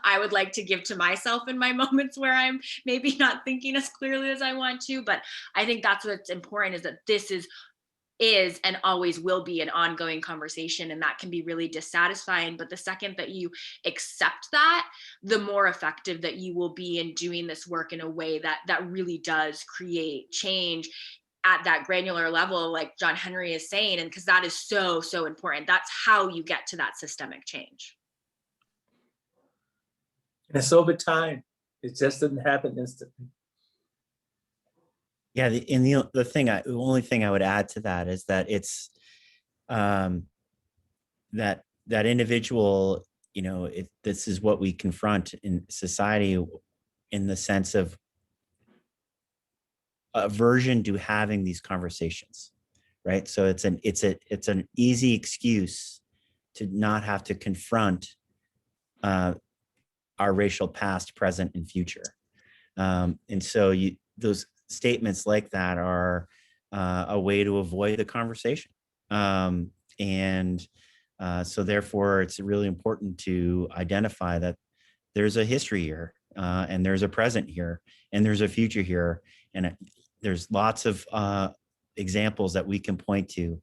Speaker 3: I would like to give to myself in my moments where I'm maybe not thinking as clearly as I want to. But I think that's what's important, is that this is and always will be an ongoing conversation, and that can be really dissatisfying. But the second that you accept that, the more effective that you will be in doing this work in a way that really does create change at that granular level, like John Henry is saying, and because that is so important. That's how you get to that systemic change.
Speaker 2: And it's over time. It just doesn't happen instantly.
Speaker 5: Yeah, the only thing I would add to that is that it's that individual, this is what we confront in society, in the sense of aversion to having these conversations, right? So it's an easy excuse to not have to confront our racial past, present, and future. And so those statements like that are a way to avoid the conversation. So therefore, it's really important to identify that there's a history here, and there's a present here, and there's a future here. And there's lots of examples that we can point to,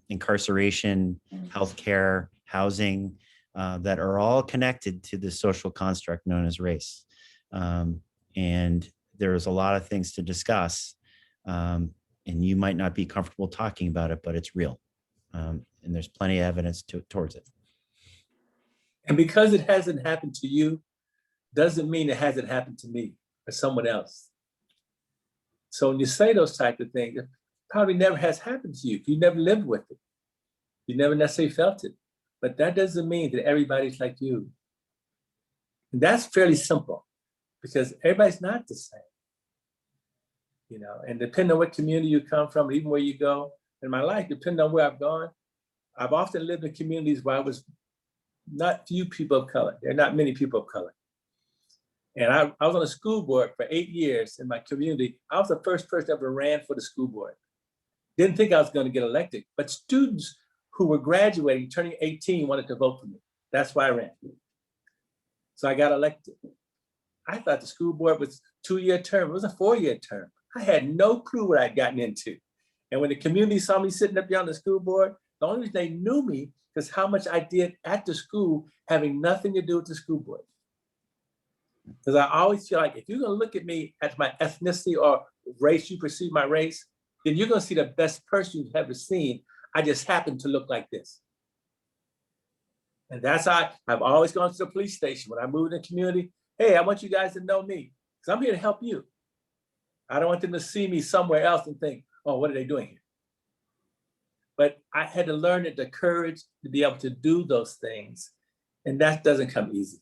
Speaker 5: incarceration, healthcare, housing, that are all connected to the social construct known as race. And there's a lot of things to discuss, and you might not be comfortable talking about it, but it's real. And there's plenty of evidence towards it.
Speaker 2: And because it hasn't happened to you, doesn't mean it hasn't happened to me or someone else. So when you say those type of things, it probably never has happened to you. You never lived with it. You never necessarily felt it. But that doesn't mean that everybody's like you. And that's fairly simple, because everybody's not the same. And depending on what community you come from, even where you go in my life, depending on where I've gone, I've often lived in communities where I was not few people of color. There are not many people of color. And I was on a school board for 8 years in my community. I was the first person ever ran for the school board. Didn't think I was going to get elected, but students who were graduating, turning 18, wanted to vote for me. That's why I ran. So I got elected. I thought the school board was a 2-year term. It was a 4-year term. I had no clue what I'd gotten into. And when the community saw me sitting up there on the school board, the only reason they knew me is how much I did at the school, having nothing to do with the school board. Because I always feel like if you're gonna look at me as my ethnicity or race, you perceive my race, then you're gonna see the best person you've ever seen. I just happen to look like this. And that's how I've always gone to the police station when I moved in the community. Hey, I want you guys to know me because I'm here to help you. I don't want them to see me somewhere else and think, oh, what are they doing here? But I had to learn the courage to be able to do those things. And that doesn't come easy.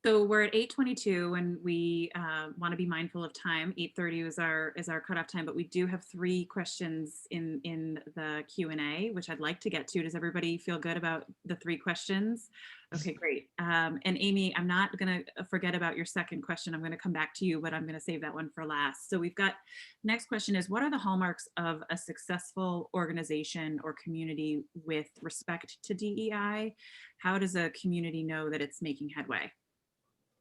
Speaker 1: So we're at 8:22 and we want to be mindful of time. 8:30 is our cutoff time, but we do have 3 questions in the Q&A, which I'd like to get to. Does everybody feel good about the 3 questions? Okay, great. And Amy, I'm not going to forget about your second question. I'm going to come back to you, but I'm going to save that one for last. So we've got, next question is, what are the hallmarks of a successful organization or community with respect to DEI? How does a community know that it's making headway?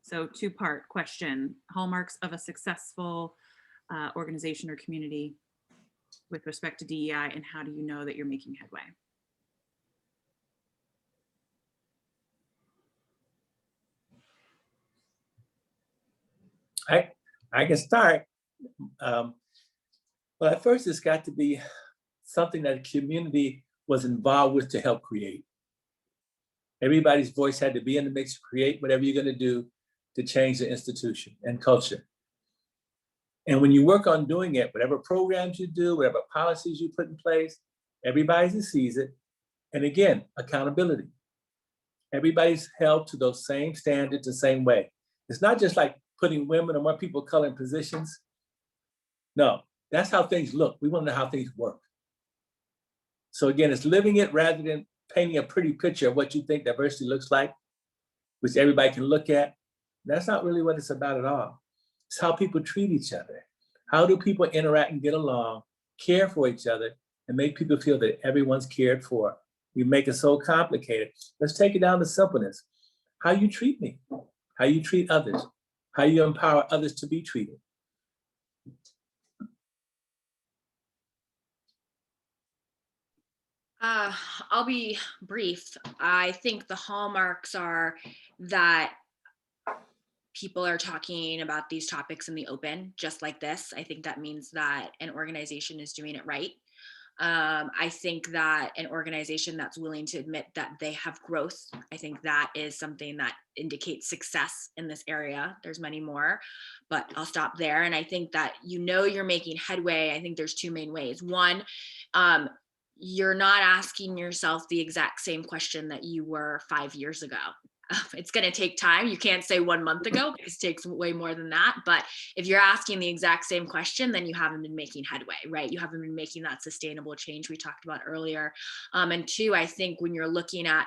Speaker 1: So 2-part question, hallmarks of a successful organization or community with respect to DEI, and how do you know that you're making headway?
Speaker 2: I can start. Well, at first it's got to be something that the community was involved with to help create. Everybody's voice had to be in the mix to create whatever you're going to do to change the institution and culture. And when you work on doing it, whatever programs you do, whatever policies you put in place, everybody sees it. And again, accountability. Everybody's held to those same standards the same way. It's not just like putting women or more people of color in positions. No, that's how things look. We want to know how things work. So again, it's living it rather than painting a pretty picture of what you think diversity looks like, which everybody can look at. That's not really what it's about at all. It's how people treat each other. How do people interact and get along, care for each other, and make people feel that everyone's cared for? We make it so complicated. Let's take it down to simpleness. How you treat me, how you treat others, how you empower others to be treated.
Speaker 3: I'll be brief. I think the hallmarks are that people are talking about these topics in the open, just like this. I think that means that an organization is doing it right. I think that an organization that's willing to admit that they have growth, I think that is something that indicates success in this area. There's many more, but I'll stop there. And I think that, you know, you're making headway. I think there's 2 main ways. One, you're not asking yourself the exact same question that you were 5 years ago. It's going to take time. You can't say 1 month ago, because it takes way more than that. But if you're asking the exact same question, then you haven't been making headway, right? You haven't been making that sustainable change we talked about earlier. And 2, I think when you're looking at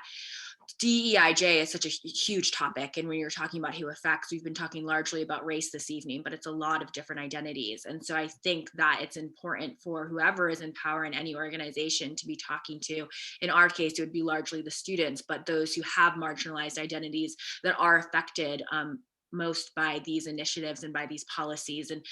Speaker 3: DEIJ is such a huge topic. And when you're talking about who affects, we've been talking largely about race this evening, but it's a lot of different identities. And so I think that it's important for whoever is in power in any organization to be talking to, in our case, it would be largely the students, but those who have marginalized identities that are affected most by these initiatives and by these policies, and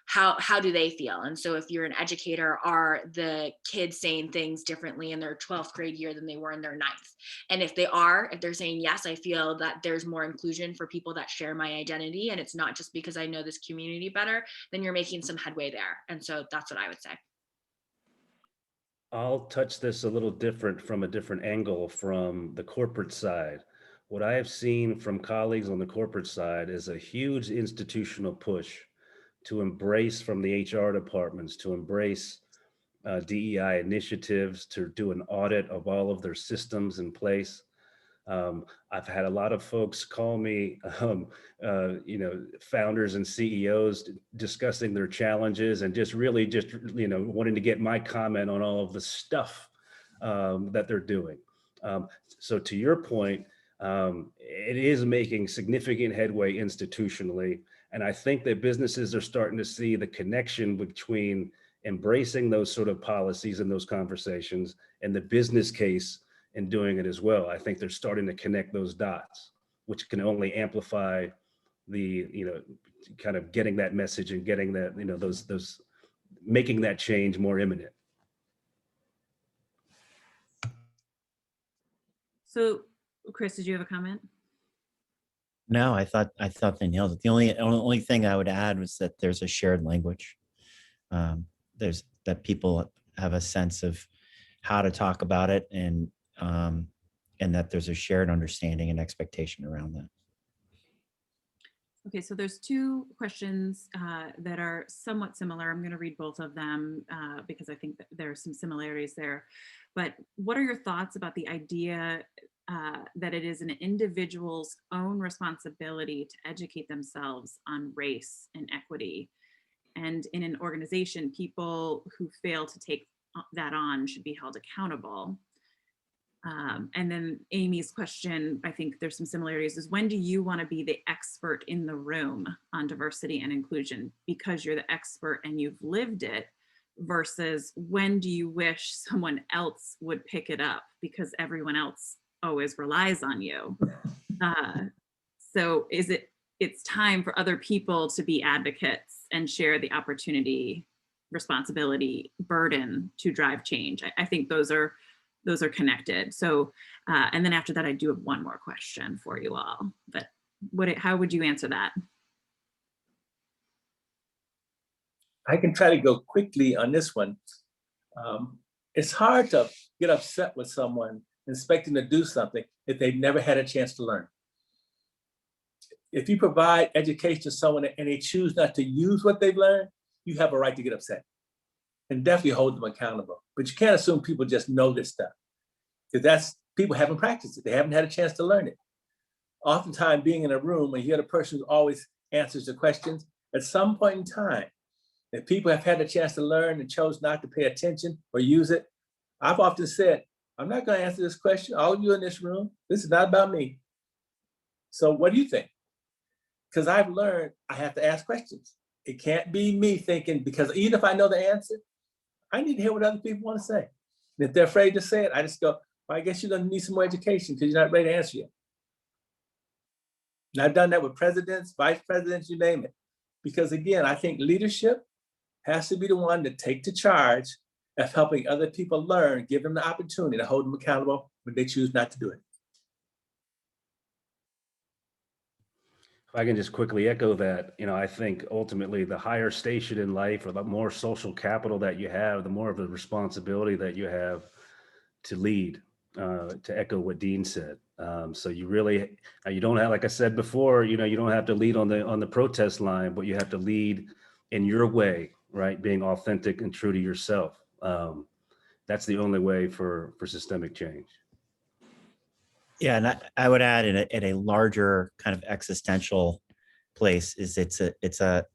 Speaker 3: how do they feel? And so if you're an educator, are the kids saying things differently in their 12th grade year than they were in their 9th? And if they're saying, yes, I feel that there's more inclusion for people that share my identity, and it's not just because I know this community better, then you're making some headway there. And so that's what I would say.
Speaker 4: I'll touch this a little different from a different angle from the corporate side. What I have seen from colleagues on the corporate side is a huge institutional push to embrace from the HR departments, to embrace DEI initiatives, to do an audit of all of their systems in place. I've had a lot of folks call me, founders and CEOs discussing their challenges and just wanting to get my comment on all of the stuff that they're doing. So to your point, it is making significant headway institutionally. And I think that businesses are starting to see the connection between embracing those sort of policies and those conversations and the business case in doing it as well. I think they're starting to connect those dots, which can only amplify the, kind of getting that message and getting that, those making that change more imminent.
Speaker 1: So, Chris, did you have a comment?
Speaker 5: No, I thought they nailed it. The only thing I would add was that there's a shared language. There's that people have a sense of how to talk about it, and that there's a shared understanding and expectation around that.
Speaker 1: Okay, so there's two questions that are somewhat similar. I'm going to read both of them because I think that there are some similarities there. But what are your thoughts about the idea that it is an individual's own responsibility to educate themselves on race and equity? And in an organization, people who fail to take that on should be held accountable. And then Amy's question, I think there's some similarities, is when do you want to be the expert in the room on diversity and inclusion because you're the expert and you've lived it, versus when do you wish someone else would pick it up because everyone else always relies on you? So it's time for other people to be advocates and share the opportunity, responsibility, burden to drive change. I think those are connected. So, and then after that, I do have one more question for you all, but how would you answer that?
Speaker 2: I can try to go quickly on this one. It's hard to get upset with someone expecting to do something if they've never had a chance to learn. If you provide education to someone and they choose not to use what they've learned, you have a right to get upset and definitely hold them accountable. But you can't assume people just know this stuff, because people haven't practiced it. They haven't had a chance to learn it. Oftentimes being in a room and you're the person who always answers the questions, at some point in time, if people have had a chance to learn and chose not to pay attention or use it, I've often said, I'm not going to answer this question. All of you in this room, this is not about me. So what do you think? Because I've learned I have to ask questions. It can't be me thinking, because even if I know the answer, I need to hear what other people want to say. And if they're afraid to say it, I just go, well, I guess you're going to need some more education because you're not ready to answer yet. And I've done that with presidents, vice presidents, you name it. Because again, I think leadership has to be the one to take the charge of helping other people learn, give them the opportunity to hold them accountable when they choose not to do it.
Speaker 4: If I can just quickly echo that, I think ultimately the higher station in life, or the more social capital that you have, the more of a responsibility that you have to lead, to echo what Dean said. So you don't have, like I said before, you don't have to lead on the protest line, but you have to lead in your way, right? Being authentic and true to yourself. That's the only way for systemic change.
Speaker 5: Yeah, and I would add in a larger kind of existential place is there's a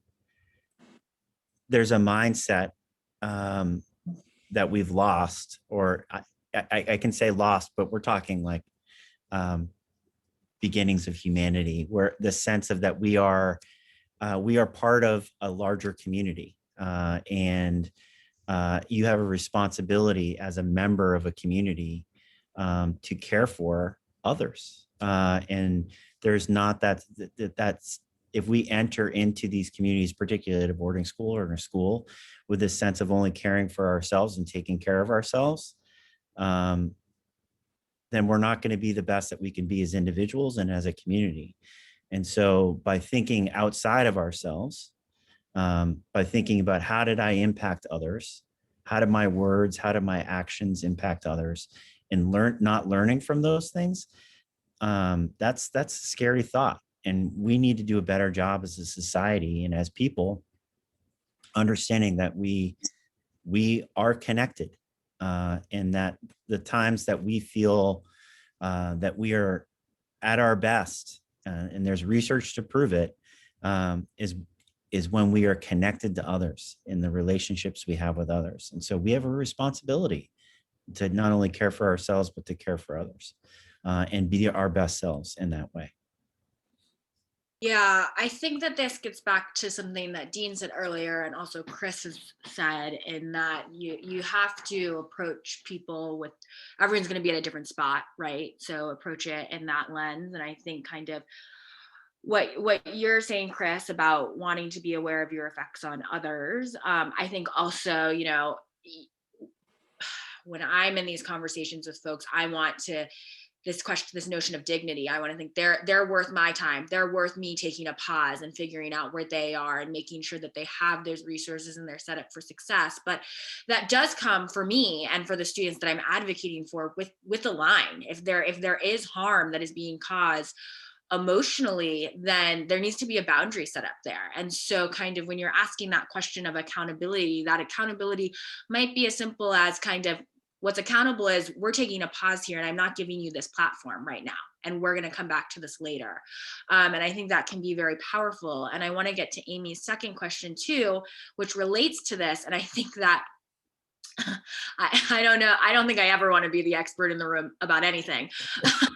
Speaker 5: mindset that we've lost, or I can say lost, but we're talking like beginnings of humanity, where the sense of that we are part of a larger community, and you have a responsibility as a member of a community to care for others, and there's not that's if we enter into these communities, particularly at a boarding school or in a school, with this sense of only caring for ourselves and taking care of ourselves, then we're not going to be the best that we can be as individuals and as a community. And so by thinking outside of ourselves, by thinking about how did I impact others, how did my words, how did my actions impact others, and not learning from those things, that's a scary thought. And we need to do a better job as a society and as people, understanding that we are connected, and that the times that we feel that we are at our best, and there's research to prove it, is when we are connected to others in the relationships we have with others. And so we have a responsibility to not only care for ourselves, but to care for others, and be our best selves in that way.
Speaker 3: Yeah, I think that this gets back to something that Dean said earlier, and also Chris has said, in that you have to approach people with, everyone's going to be at a different spot, right? So approach it in that lens. And I think kind of what you're saying, Chris, about wanting to be aware of your effects on others. I think also, you know, when I'm in these conversations with folks, I want to, this notion of dignity. I want to think they're worth my time. They're worth me taking a pause and figuring out where they are and making sure that they have those resources and they're set up for success. But that does come for me and for the students that I'm advocating for with a line. If there is harm that is being caused emotionally, then there needs to be a boundary set up there. And so kind of when you're asking that question of accountability, that accountability might be as simple as kind of, what's accountable is, we're taking a pause here and I'm not giving you this platform right now, and we're going to come back to this later. And I think that can be very powerful. And I want to get to Amy's second question too, which relates to this. And I think that I don't know. I don't think I ever want to be the expert in the room about anything.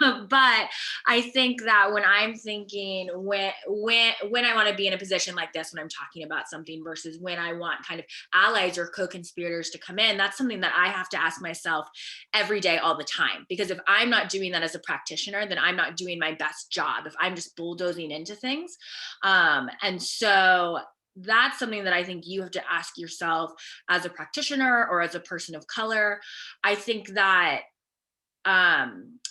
Speaker 3: But I think that when I'm thinking, when I want to be in a position like this, when I'm talking about something, versus when I want kind of allies or co-conspirators to come in, that's something that I have to ask myself every day, all the time. Because if I'm not doing that as a practitioner, then I'm not doing my best job. If I'm just bulldozing into things. And so that's something that I think you have to ask yourself as a practitioner or as a person of color. I think that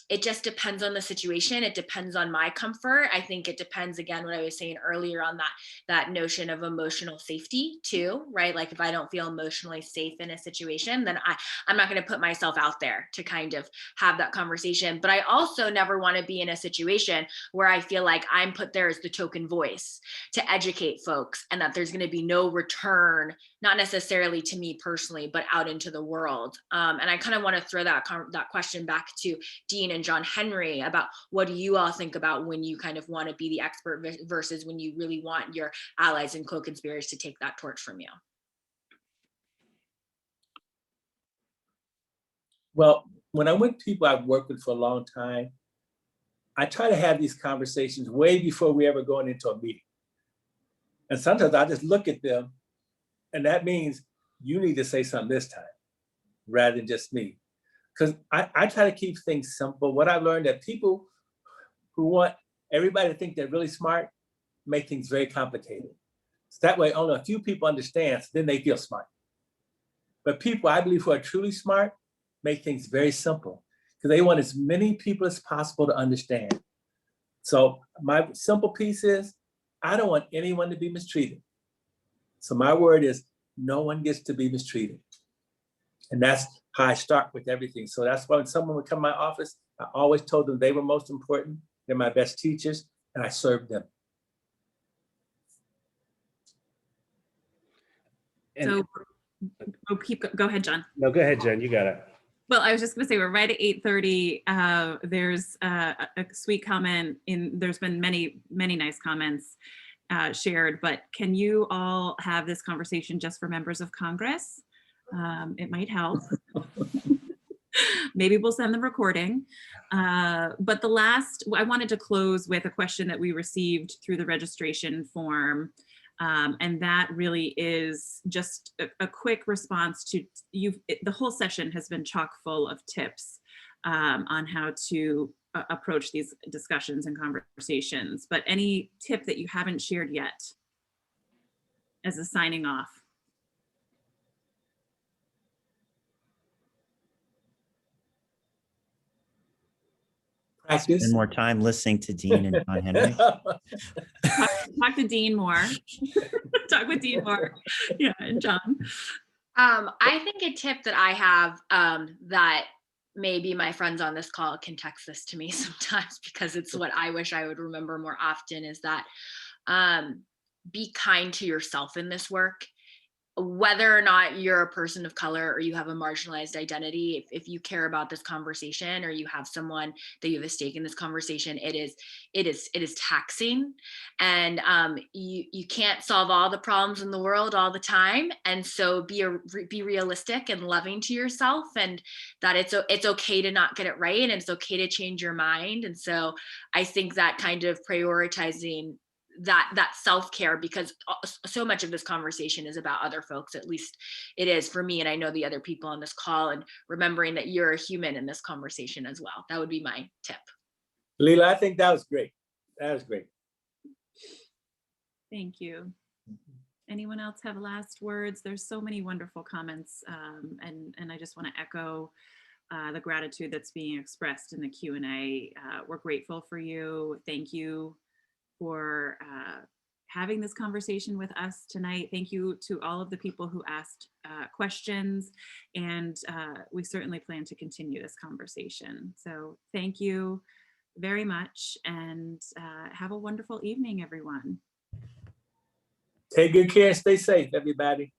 Speaker 3: it just depends on the situation. It depends on my comfort. I think it depends, again, what I was saying earlier on that notion of emotional safety too, right? Like if I don't feel emotionally safe in a situation, then I'm not going to put myself out there to kind of have that conversation. But I also never want to be in a situation where I feel like I'm put there as the token voice to educate folks, and that there's going to be no return, not necessarily to me personally, but out into the world. And I kind of want to throw that question back to Dean and John Henry about, what do you all think about when you kind of want to be the expert versus when you really want your allies and co-conspirators to take that torch from you?
Speaker 2: Well, when I'm with people I've worked with for a long time, I try to have these conversations way before we ever going into a meeting. And sometimes I just look at them, and that means you need to say something this time rather than just me. Because I try to keep things simple. What I've learned, that people who want everybody to think they're really smart make things very complicated. So that way only a few people understand, so then they feel smart. But people, I believe, who are truly smart make things very simple, because they want as many people as possible to understand. So my simple piece is, I don't want anyone to be mistreated. So my word is, no one gets to be mistreated. And that's how I start with everything. So that's why when someone would come to my office, I always told them they were most important. They're my best teachers, and I served them.
Speaker 1: So go ahead, John.
Speaker 4: No, go ahead, Jen. You got it.
Speaker 1: Well, I was just going to say, we're right at 8:30. There's a sweet comment there's been many nice comments shared, but can you all have this conversation just for members of Congress? It might help. Maybe we'll send the recording. But I wanted to close with a question that we received through the registration form. And that really is just a quick response to the whole session has been chock full of tips on how to approach these discussions and conversations. But any tip that you haven't shared yet as a signing off?
Speaker 2: Practice.
Speaker 5: Spend more time listening to Dean and John Henry.
Speaker 1: Talk to Dean more. Talk with Dean more. Yeah, and John.
Speaker 3: I think a tip that I have that maybe my friends on this call can text this to me sometimes, because it's what I wish I would remember more often, is that be kind to yourself in this work. Whether or not you're a person of color or you have a marginalized identity, if you care about this conversation, or you have someone that you have a stake in this conversation, it is taxing, and you can't solve all the problems in the world all the time. And so be realistic and loving to yourself, and that it's okay to not get it right, and it's okay to change your mind. And so I think that kind of prioritizing that self-care, because so much of this conversation is about other folks. At least it is for me, and I know the other people on this call, and remembering that you're a human in this conversation as well. That would be my tip.
Speaker 2: Leela, I think that was great. That was great.
Speaker 1: Thank you. Anyone else have last words? There's so many wonderful comments, and I just want to echo the gratitude that's being expressed in the Q&A. We're grateful for you. Thank you for having this conversation with us tonight. Thank you to all of the people who asked questions, and we certainly plan to continue this conversation. So thank you very much, and have a wonderful evening, everyone.
Speaker 2: Take good care and stay safe, everybody.